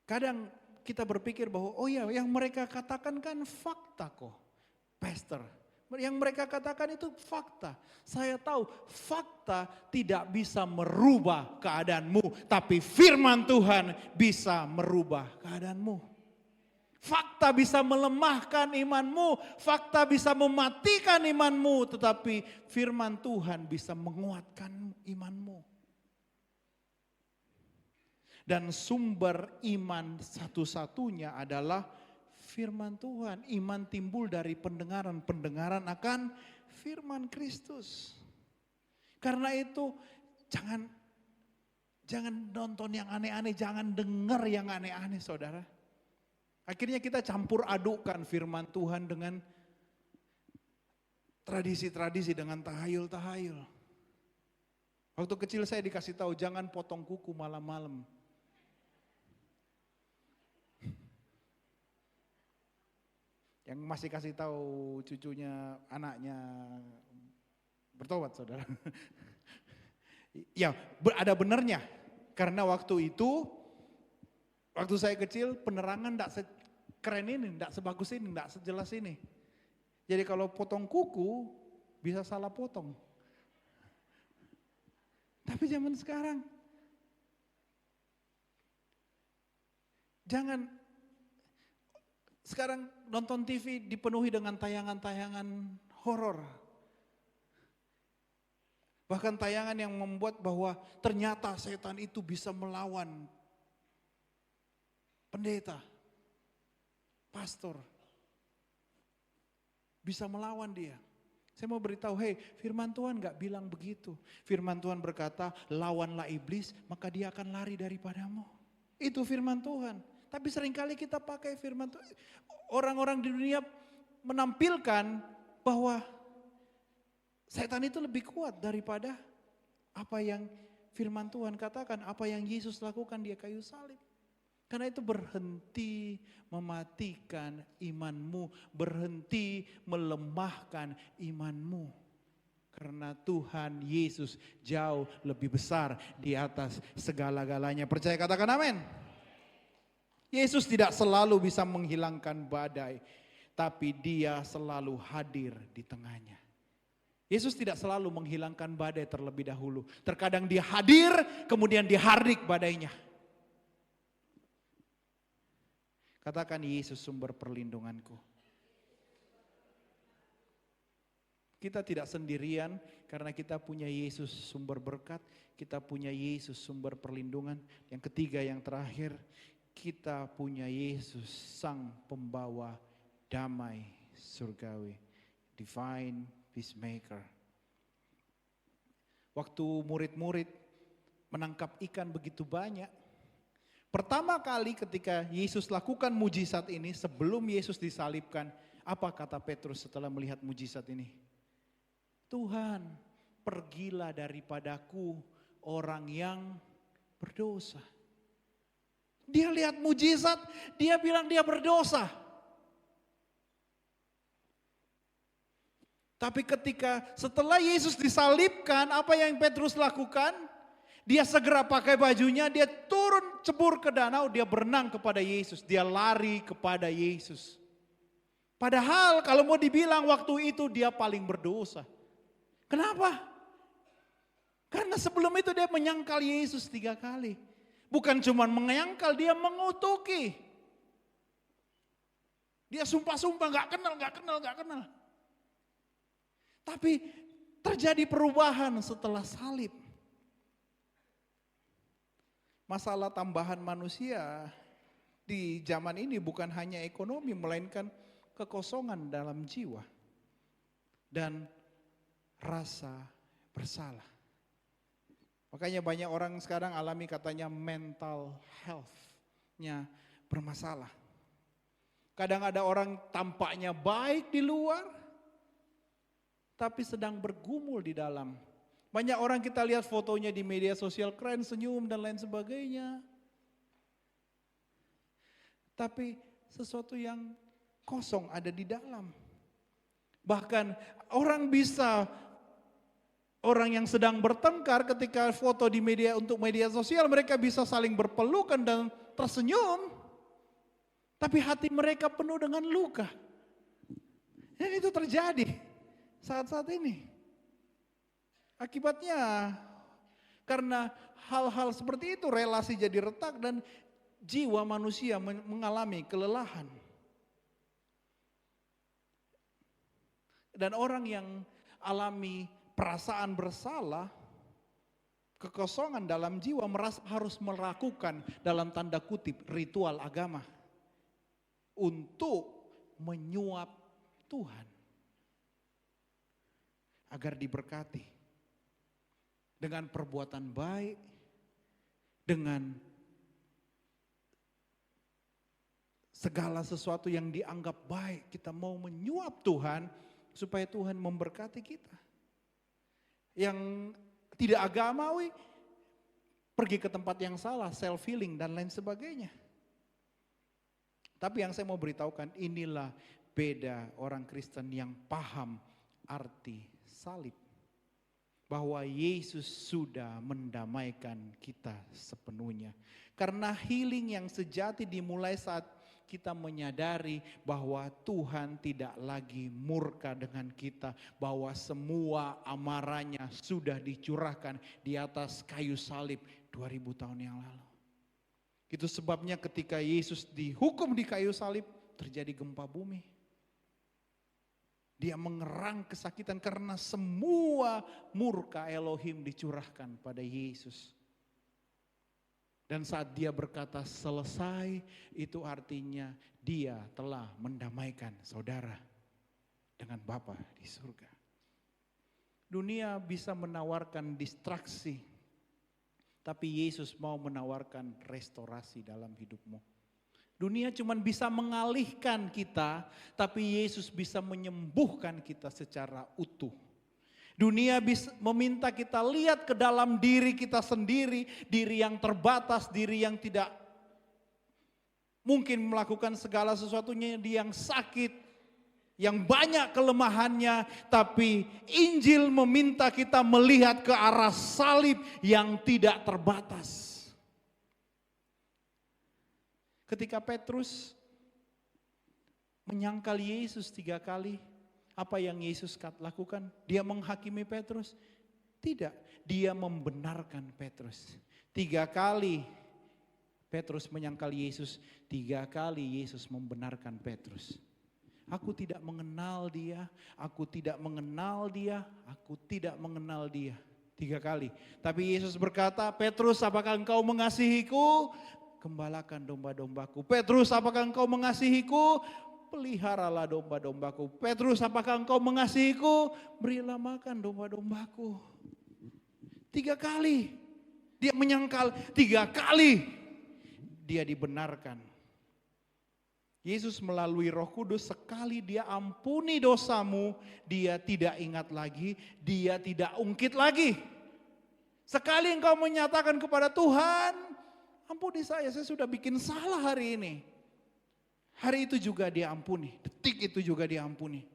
Kadang kita berpikir bahwa oh ya yang mereka katakan kan fakta kok. Pastor, yang mereka katakan itu fakta. Saya tahu fakta tidak bisa merubah keadaanmu, tapi firman Tuhan bisa merubah keadaanmu. Fakta bisa melemahkan imanmu, fakta bisa mematikan imanmu, tetapi firman Tuhan bisa menguatkan imanmu. Dan sumber iman satu-satunya adalah firman Tuhan. Iman timbul dari pendengaran akan firman Kristus. Karena itu jangan nonton yang aneh-aneh, jangan dengar yang aneh-aneh saudara. Akhirnya kita campur adukkan firman Tuhan dengan tradisi-tradisi, dengan tahayul-tahayul. Waktu kecil saya dikasih tahu jangan potong kuku malam-malam. Yang masih kasih tahu cucunya, anaknya bertobat saudara. Ya ada benernya. Karena waktu itu, waktu saya kecil penerangan tidak sekeren ini, tidak sebagus ini, tidak sejelas ini. Jadi kalau potong kuku bisa salah potong. Tapi zaman sekarang, sekarang nonton TV dipenuhi dengan tayangan-tayangan horor. Bahkan tayangan yang membuat bahwa ternyata setan itu bisa melawan pendeta, pastor. Bisa melawan dia. Saya mau beritahu, firman Tuhan gak bilang begitu. Firman Tuhan berkata, lawanlah iblis maka dia akan lari daripadamu. Itu firman Tuhan. Tapi seringkali kita pakai firman Tuhan. Orang-orang di dunia menampilkan bahwa setan itu lebih kuat daripada apa yang firman Tuhan katakan, apa yang Yesus lakukan di kayu salib. Karena itu berhenti mematikan imanmu, berhenti melemahkan imanmu. Karena Tuhan Yesus jauh lebih besar di atas segala-galanya. Percaya katakan amin. Yesus tidak selalu bisa menghilangkan badai, tapi dia selalu hadir di tengahnya. Yesus tidak selalu menghilangkan badai terlebih dahulu. Terkadang dia hadir, kemudian diharik badainya. Katakan Yesus sumber perlindunganku. Kita tidak sendirian karena kita punya Yesus sumber berkat, kita punya Yesus sumber perlindungan. Yang ketiga, yang terakhir, kita punya Yesus sang pembawa damai surgawi, divine peacemaker. Waktu murid-murid menangkap ikan begitu banyak, pertama kali ketika Yesus lakukan mujizat ini, sebelum Yesus disalibkan, apa kata Petrus setelah melihat mujizat ini? Tuhan, pergilah daripadaku orang yang berdosa. Dia lihat mujizat, dia bilang dia berdosa. Tapi ketika setelah Yesus disalibkan, apa yang Petrus lakukan? Dia segera pakai bajunya, dia turun cebur ke danau, dia berenang kepada Yesus, dia lari kepada Yesus. Padahal kalau mau dibilang waktu itu dia paling berdosa. Kenapa? Karena sebelum itu dia menyangkal Yesus 3 kali. Bukan cuma menyangkal, dia mengutuki. Dia sumpah-sumpah gak kenal. Tapi terjadi perubahan setelah salib. Masalah tambahan manusia di zaman ini bukan hanya ekonomi, melainkan kekosongan dalam jiwa. Dan rasa bersalah. Makanya banyak orang sekarang alami katanya mental health-nya bermasalah. Kadang ada orang tampaknya baik di luar, tapi sedang bergumul di dalam. Banyak orang kita lihat fotonya di media sosial keren, senyum dan lain sebagainya. Tapi sesuatu yang kosong ada di dalam. Bahkan orang yang sedang bertengkar ketika foto di media sosial, mereka bisa saling berpelukan dan tersenyum. Tapi hati mereka penuh dengan luka. Dan itu terjadi saat-saat ini. Akibatnya karena hal-hal seperti itu relasi jadi retak dan jiwa manusia mengalami kelelahan. Dan orang yang alami perasaan bersalah, kekosongan dalam jiwa merasa harus melakukan dalam tanda kutip ritual agama untuk menyuap Tuhan agar diberkati dengan perbuatan baik, dengan segala sesuatu yang dianggap baik. Kita mau menyuap Tuhan supaya Tuhan memberkati kita. Yang tidak agamawi pergi ke tempat yang salah, self healing dan lain sebagainya. Tapi yang saya mau beritahukan, inilah beda orang Kristen yang paham arti salib. Bahwa Yesus sudah mendamaikan kita sepenuhnya. Karena healing yang sejati dimulai saat kita menyadari bahwa Tuhan tidak lagi murka dengan kita. Bahwa semua amarahnya sudah dicurahkan di atas kayu salib 2000 tahun yang lalu. Itu sebabnya ketika Yesus dihukum di kayu salib terjadi gempa bumi. Dia mengerang kesakitan karena semua murka Elohim dicurahkan pada Yesus. Dan saat dia berkata selesai, itu artinya dia telah mendamaikan saudara dengan Bapa di surga. Dunia bisa menawarkan distraksi, tapi Yesus mau menawarkan restorasi dalam hidupmu. Dunia cuma bisa mengalihkan kita, tapi Yesus bisa menyembuhkan kita secara utuh. Dunia bisa meminta kita lihat ke dalam diri kita sendiri, diri yang terbatas, diri yang tidak mungkin melakukan segala sesuatunya, yang sakit, yang banyak kelemahannya, tapi Injil meminta kita melihat ke arah salib yang tidak terbatas. Ketika Petrus menyangkal Yesus 3 kali, apa yang Yesus lakukan? Dia menghakimi Petrus? Tidak, dia membenarkan Petrus. 3 kali Petrus menyangkal Yesus, 3 kali Yesus membenarkan Petrus. Aku tidak mengenal dia, aku tidak mengenal dia, aku tidak mengenal dia. 3 kali. Tapi Yesus berkata, Petrus, apakah engkau mengasihiku? Gembalakan domba-dombaku. Petrus, apakah engkau mengasihiku? Peliharalah domba-dombaku. Petrus, apakah engkau mengasihiku? Berilah makan domba-dombaku. 3 kali dia menyangkal, 3 kali dia dibenarkan. Yesus melalui Roh Kudus, sekali dia ampuni dosamu, dia tidak ingat lagi, dia tidak ungkit lagi. Sekali engkau menyatakan kepada Tuhan, ampuni saya sudah bikin salah hari ini. Hari itu juga dia ampuni, detik itu juga dia ampuni.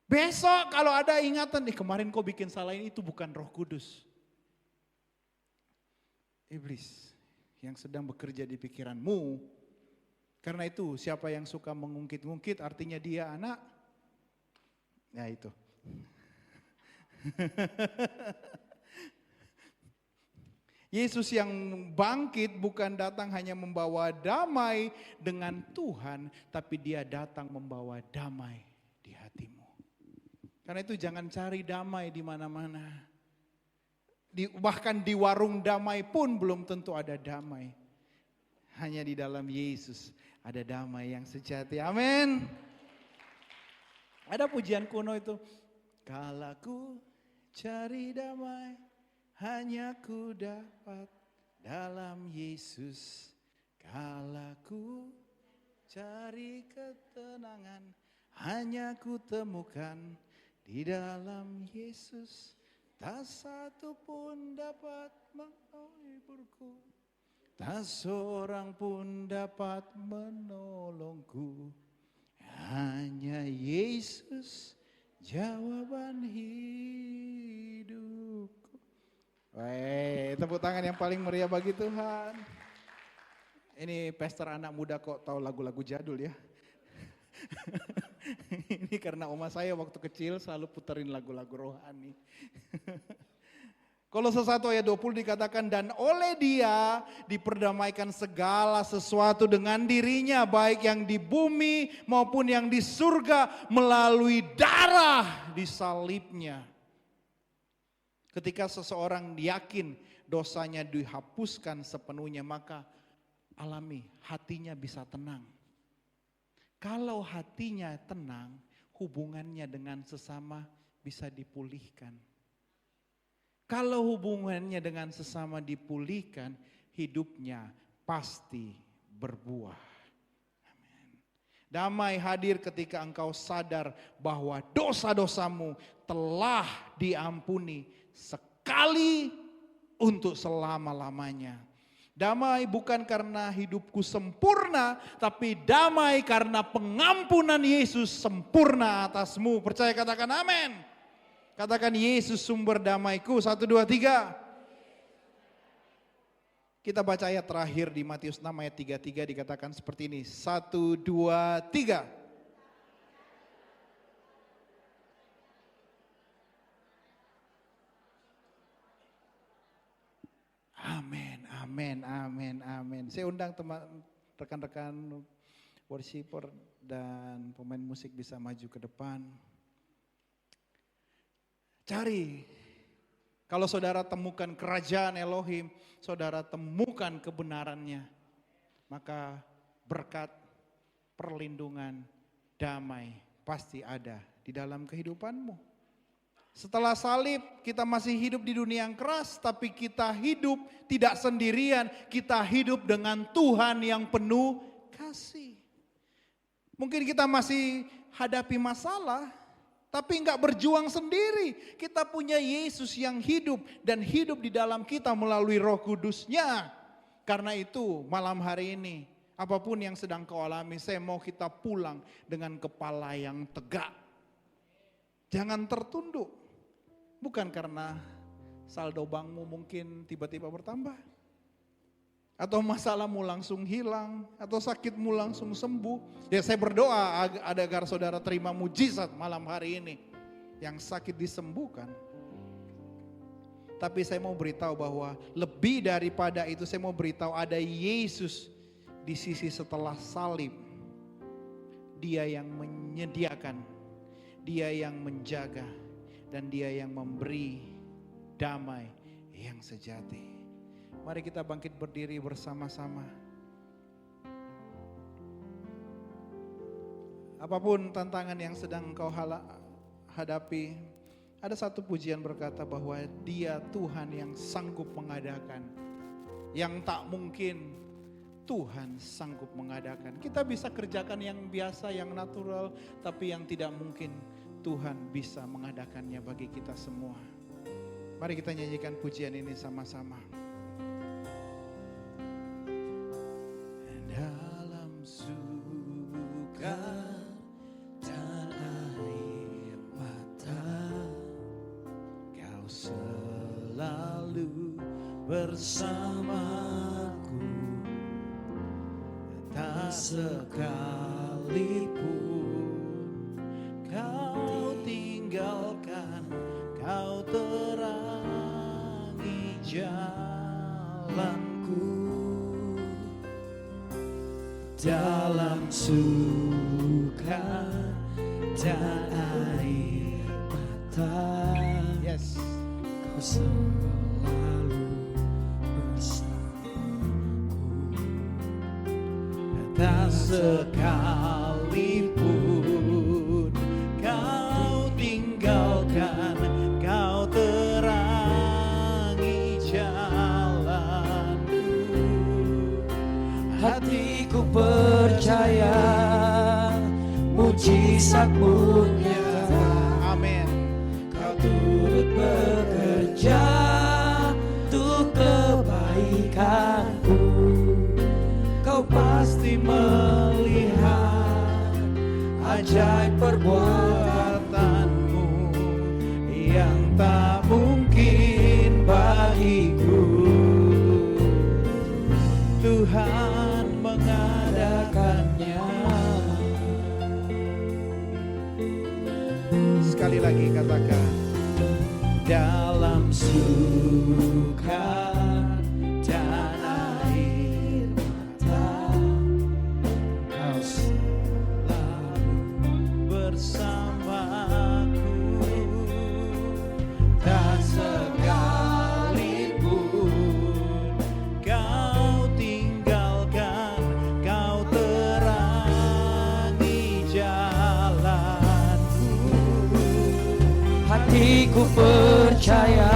Besok kalau ada ingatan, kemarin kau bikin salah ini, itu bukan Roh Kudus. Iblis yang sedang bekerja di pikiranmu. Karena itu siapa yang suka mengungkit-ungkit artinya dia anak. Ya itu. Yesus yang bangkit bukan datang hanya membawa damai dengan Tuhan, tapi dia datang membawa damai di hatimu. Karena itu jangan cari damai di mana-mana. Bahkan di warung damai pun belum tentu ada damai. Hanya di dalam Yesus ada damai yang sejati. Amin. Ada pujian kuno itu. Kala ku cari damai, hanya ku dapat dalam Yesus. Kala ku cari ketenangan, hanya ku temukan Di dalam Yesus tak satu pun dapat menghiburku, tak seorang pun dapat menolongku. Hanya Yesus jawaban hidupku. Weh, tepuk tangan yang paling meriah bagi Tuhan. Ini pastor anak muda kok tahu lagu-lagu jadul ya. Ini karena oma saya waktu kecil selalu puterin lagu-lagu rohani. Kolose 1 ayat 20 dikatakan, dan oleh Dia diperdamaikan segala sesuatu dengan dirinya, baik yang di bumi maupun yang di surga, melalui darah disalibnya. Ketika seseorang yakin dosanya dihapuskan sepenuhnya, maka alami hatinya bisa tenang. Kalau hatinya tenang, hubungannya dengan sesama bisa dipulihkan. Kalau hubungannya dengan sesama dipulihkan, hidupnya pasti berbuah. Amin. Damai hadir ketika engkau sadar bahwa dosa-dosamu telah diampuni sekali untuk selama-lamanya. Damai bukan karena hidupku sempurna, tapi damai karena pengampunan Yesus sempurna atasmu. Percaya, katakan amin. Katakan, Yesus sumber damaiku. 1, 2, 3. Kita baca ayat terakhir di Matius 6 ayat 33 dikatakan seperti ini. 1, 2, 3. Amin, amin, amin, amin. Saya undang rekan-rekan worshiper dan pemain musik bisa maju ke depan. Cari, kalau saudara temukan kerajaan Elohim, saudara temukan kebenarannya, maka berkat, perlindungan, damai pasti ada di dalam kehidupanmu. Setelah salib kita masih hidup di dunia yang keras, tapi kita hidup tidak sendirian, kita hidup dengan Tuhan yang penuh kasih. Mungkin kita masih hadapi masalah, tapi enggak berjuang sendiri. Kita punya Yesus yang hidup dan hidup di dalam kita melalui Roh Kudus-Nya. Karena itu malam hari ini, apapun yang sedang kau alami, saya mau kita pulang dengan kepala yang tegak. Jangan tertunduk. Bukan karena saldo bankmu mungkin tiba-tiba bertambah. Atau masalahmu langsung hilang. Atau sakitmu langsung sembuh. Ya, saya berdoa agar saudara terima mujizat malam hari ini. Yang sakit disembuhkan. Tapi saya mau beritahu bahwa lebih daripada itu, saya mau beritahu ada Yesus di sisi setelah salib. Dia yang menyediakan. Dia yang menjaga. Dan Dia yang memberi damai yang sejati. Mari kita bangkit berdiri bersama-sama. Apapun tantangan yang sedang engkau hadapi, ada satu pujian berkata bahwa Dia Tuhan yang sanggup mengadakan. Yang tak mungkin Tuhan sanggup mengadakan. Kita bisa kerjakan yang biasa, yang natural, tapi yang tidak mungkin Tuhan bisa mengadakannya bagi kita semua. Mari kita nyanyikan pujian ini sama-sama. Dalam suka dan air mata, Kau selalu bersamaku. Tak sekalipun Kau tinggalkan, Kau terangi jalanku. Dalam suka dan air mata, yes, Kau selalu bersamaku. Tak sekalipun Kau tinggalkan, Kau terangi jalanku. Hatiku percaya mujizat-Mu nyata. Amin. turut bekerja untuk kebaikanku. Kau pasti melihat ajaib perbuatanmu yang tak mungkin bagiku. Tuhan mengadakannya. Sekali lagi katakan, dalam suka dan air mata, Kau selalu bersamaku. Tak sekalipun Kau tinggalkan, Kau terangi jalanku. Hatiku percaya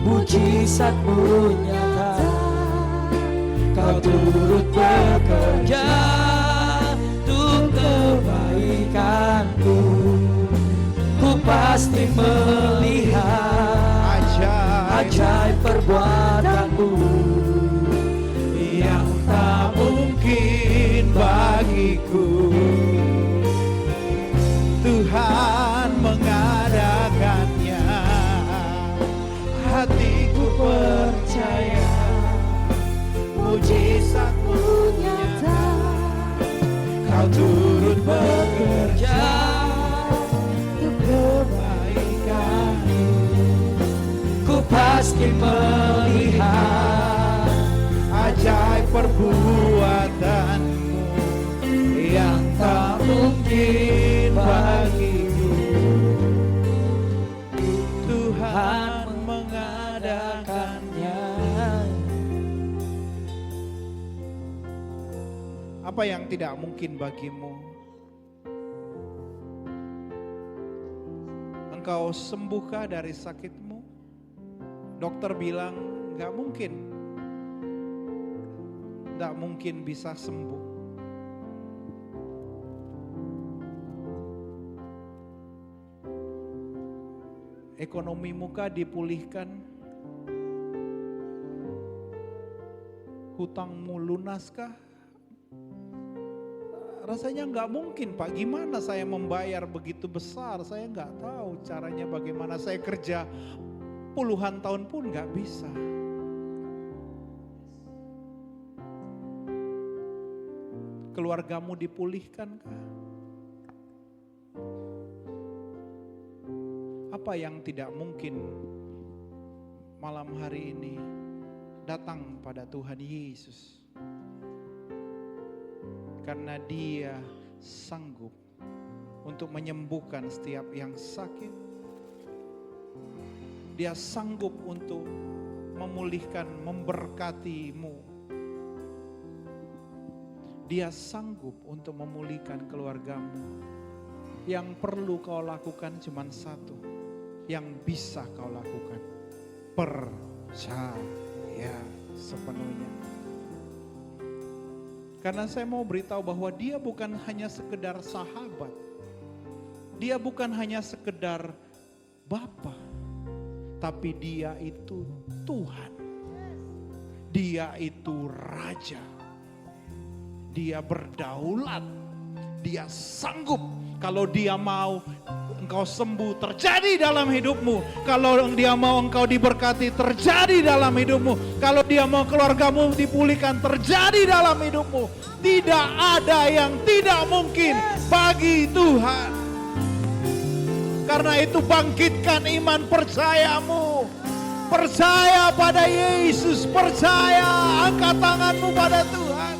mujizat-Mu nyata. Kau turut bekerja untuk kebaikanku. Ku pasti melihat ajaib perbuatan-Mu yang tak mungkin bagiku. Tuhan mengadakannya. Hatiku percaya mujizat-Mu nyata. Kau turut bekerja untuk kebaikanku. Ku pasti melihat Ajaib perbuatanmu yang tak mungkin bagiku. Tuhan mengadakannya. Apa yang tidak mungkin bagimu? Engkau sembuhkah dari sakitmu? Dokter bilang nggak mungkin. Nggak mungkin bisa sembuh. Ekonomimu kah dipulihkan? Hutangmu lunaskah? Rasanya nggak mungkin Pak, gimana saya membayar begitu besar? Saya nggak tahu caranya bagaimana, saya kerja puluhan tahun pun nggak bisa. Keluargamu dipulihkankah? Apa yang tidak mungkin malam hari ini datang pada Tuhan Yesus? Karena Dia sanggup untuk menyembuhkan setiap yang sakit. Dia sanggup untuk memulihkan, memberkatimu. Dia sanggup untuk memulihkan keluargamu. Yang perlu kau lakukan cuma satu, yang bisa kau lakukan. Percaya sepenuhnya. Karena saya mau beritahu bahwa Dia bukan hanya sekedar sahabat. Dia bukan hanya sekedar Bapa. Tapi Dia itu Tuhan. Dia itu Raja. Dia berdaulat. Dia sanggup. Kalau Dia mau engkau sembuh, terjadi dalam hidupmu. Kalau Dia mau engkau diberkati, terjadi dalam hidupmu. Kalau Dia mau keluargamu dipulihkan, terjadi dalam hidupmu. Tidak ada yang tidak mungkin bagi Tuhan. Karena itu bangkitkan iman percayamu. Percaya pada Yesus, percaya, angkat tanganmu pada Tuhan.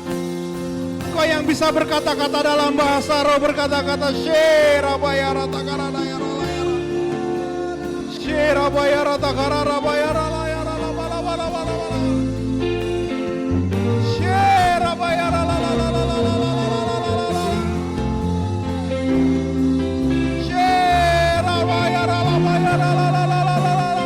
Kau yang bisa berkata-kata dalam bahasa roh, berkata-kata Sherabayara takarada yara layara. Sherabayara takarara bayara layara bala bala bala bala. Sherabayara la la la la la la la la la. Sherabayara la bayara la la la la la la.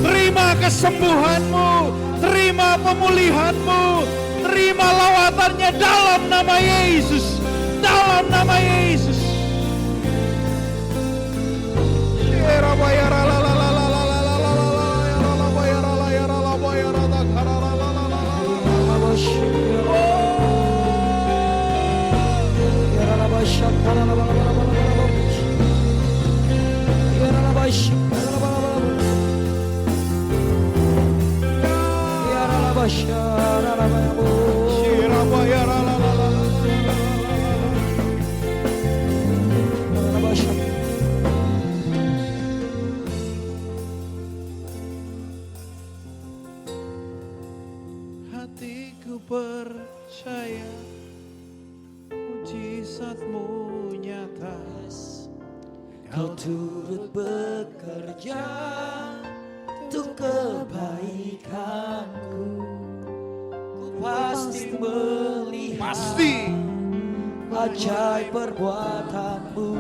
Terima kesembuhanmu, terima pemulihanmu, terima lawatannya dalam nama Yesus, dalam nama Yesus. Hatiku percaya mujizatmu nyata. Kau turut bekerja untuk kebaikanku. Ku pasti melihat Pasti ajaib perbuatanmu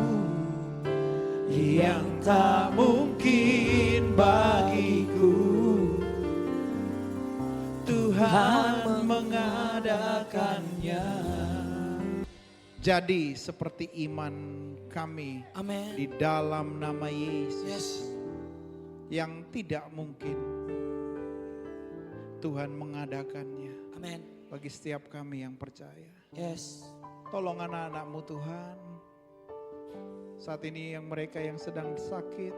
yang tak mungkin bagiku. Tuhan mengadakannya. Jadi seperti iman kami Amin. di dalam nama Yesus, Yes. yang tidak mungkin Tuhan mengadakannya Amin. bagi setiap kami yang percaya. Yes. Tolong anak-anak-Mu Tuhan, saat ini yang mereka yang sedang sakit,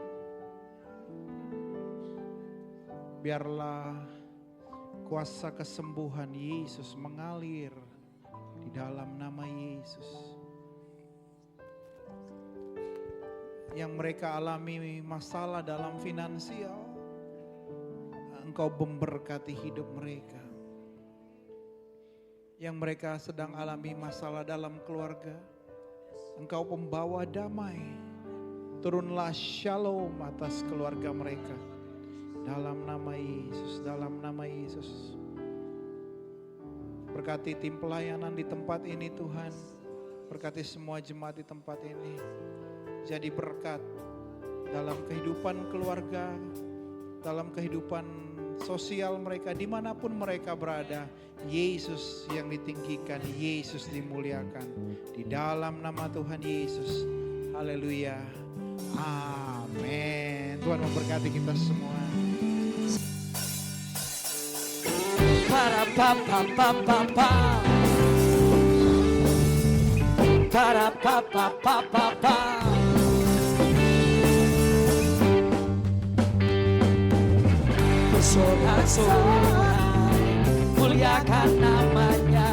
biarlah kuasa kesembuhan Yesus mengalir di dalam nama Yesus. Yang mereka alami masalah dalam finansial, Engkau memberkati hidup mereka. Yang mereka sedang alami masalah dalam keluarga, Engkau pembawa damai. Turunlah shalom atas keluarga mereka. Dalam nama Yesus, dalam nama Yesus. Berkati tim pelayanan di tempat ini Tuhan. Berkati semua jemaat di tempat ini. Jadi berkat dalam kehidupan keluarga, dalam kehidupan sosial mereka, dimanapun mereka berada. Yesus yang ditinggikan, Yesus dimuliakan. Di dalam nama Tuhan Yesus. Haleluya. Amin. Tuhan memberkati kita semua. Para pa pa pa pa pa. Para pa pa pa pa pa. Bersorak-sorai muliakan namanya.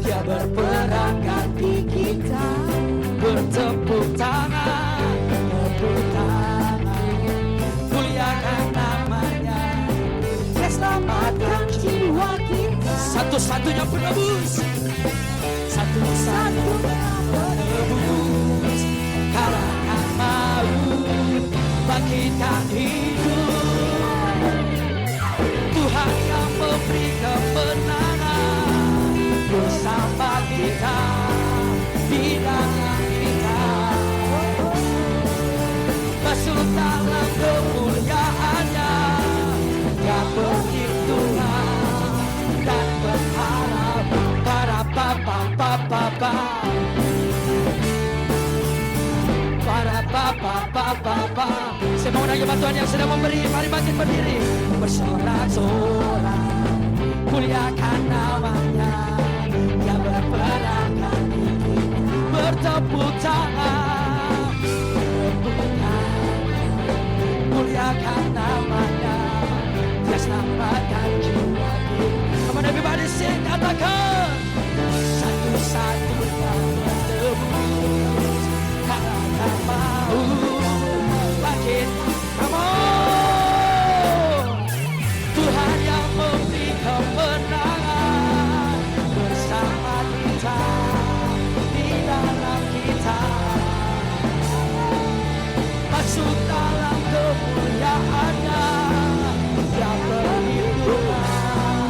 Dia berperang ganti kita. Bertepuk tangan, tepuk tangan. Muliakan namanya. Dia selamatkan jiwa kita. Satu-satunya penebus. Satu-satunya penebus. Kalahkan maut, bangkitkan hidup. Tuhan yang memberi kemenangan bersama kita, di dalam kita. Masuk dalam kemuliaannya yang perhitungan dan berharap. Para pa pa pa pa pa. Para pa pa pa pa pa. Saya mau nanya bantuan yang sedang memberi. Mari bangkit berdiri. Bersorak-sorak muliakan namanya. Dia berperang ganti kita. Bertepuk tangan, tepuk tangan. Muliakan namanya. Dia selamatkan jiwa kita. Come on everybody sing, katakan. Satu-satunya penebus. Kalahkan maut, bangkit. Come on. Tuhan yang memberi kemenangan bersama kita, di dalam kita. Masuk dalam kemuliaannya yang perlindungan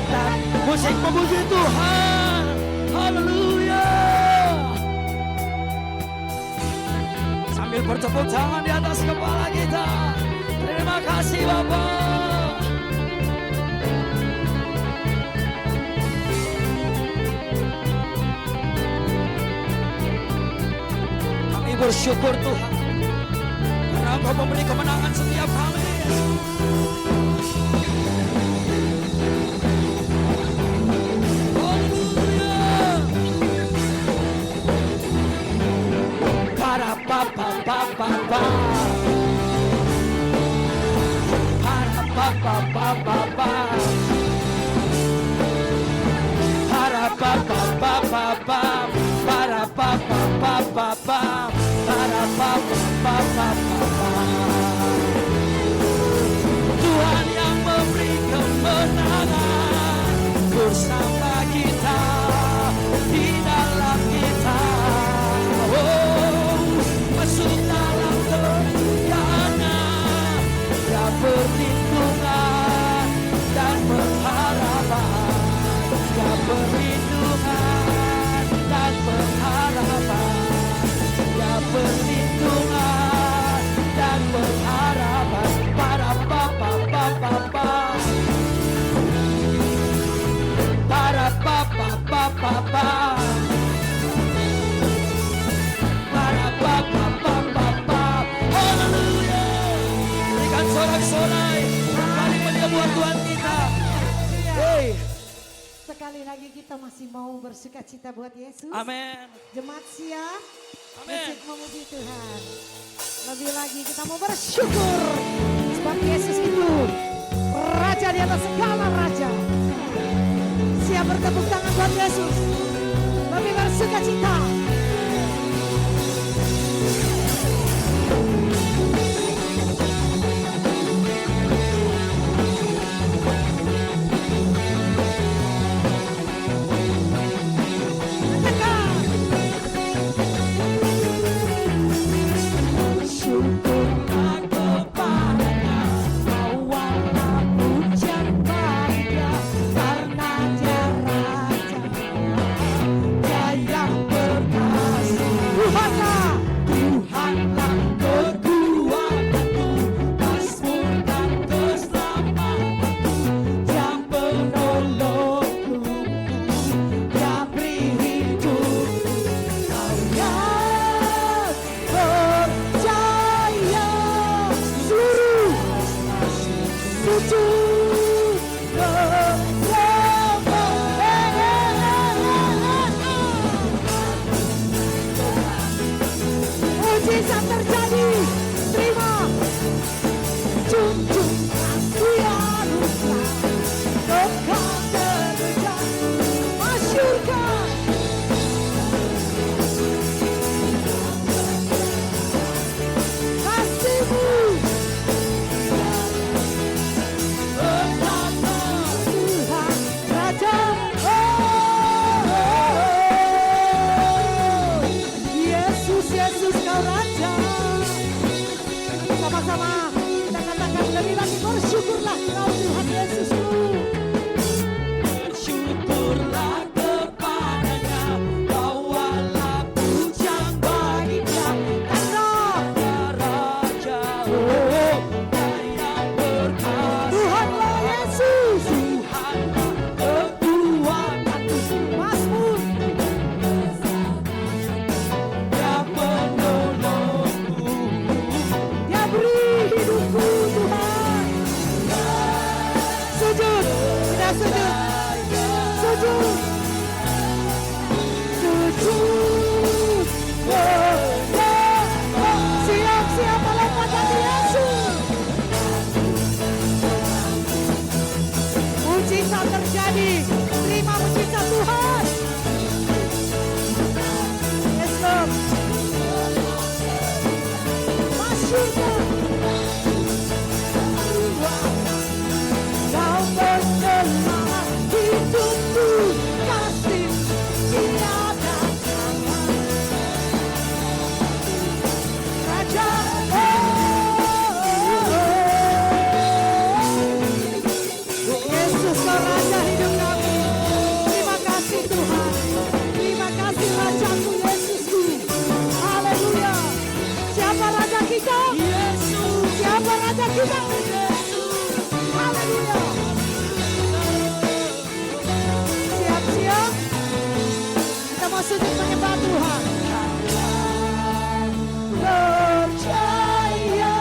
dan musik memuji Tuhan. Haleluya. Sambil bertepuk tangan di atas kepala kita. Terima kasih Bapak. Kami bersyukur Tuhan, karena Engkau memberi kemenangan setiap kami. Haleluya. Para papa papa papa. Para papa papa papa. Para papa papa papa. Para papa papa papa. Para papa papa papa. Tuhan yang memberi kemenangan bersama kita, di dalam kita. Oh, masuk dalam kemuliaan-Nya, Dia perlindungan dan pengharapan. Dia perlindungan dan pengharapan. Dia perlindungan dan pengharapan. Para papa papa papa. Para papa papa papa. Para papa papa papa. Haleluya. Berikan sorak-sorai. Kali menyembah Tuhan kita. Hey. Sekali lagi kita masih mau bersuka cita buat Yesus. Amin. Jemaat siap. Amin. Musik memuji Tuhan. Lebih lagi kita mau bersyukur sebab Yesus itu Raja di atas segala raja. Siap bertepuk tangan buat Yesus. Lebih bersuka cita. Syukurlah kepada-Nya, bawalah pujian pada-Nya, karena Dia Raja, Dia yang perkasa. Tuhanlah kekuatanku, Mazmur dan keselamatanku, Dia penolongku, Dia beri hidupku. Kau yang percaya seluruh sujud mujizat terjadi. Terima. Junjung kasih anugerah, kekal terjadi. Masyurkan kasih-Mu. Betapa Tuhan Raja. Oh, Yesus, Yesus Kau Raja. kita. Haleluya. Siap-siap. Kita mau sujud menyembah Tuhan. Percaya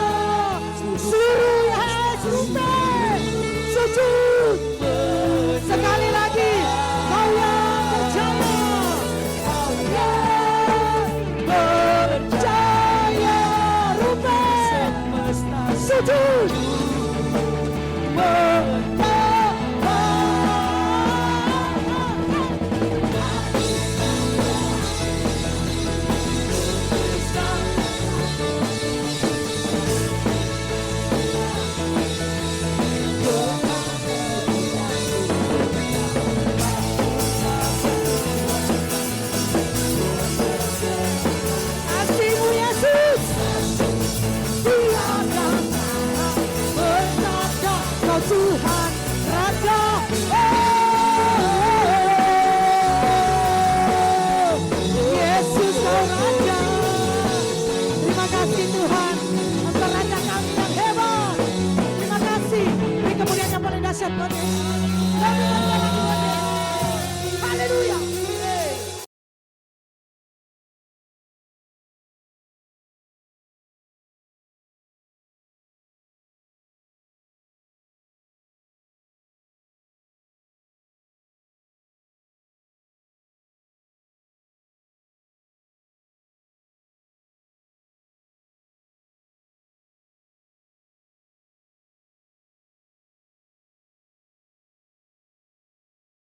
seluruh Yesus sujud. Sekali lagi, kau yang percaya Ruben sujud. Kasih-Mu Yesus, tiada bernada Kau Tuhan Raja. Yesus Kau Raja. Terima kasih Tuhan, Engkau Raja kami yang hebat. Terima kasih, beri kemuliaan yang paling dahsyat buat Yesus.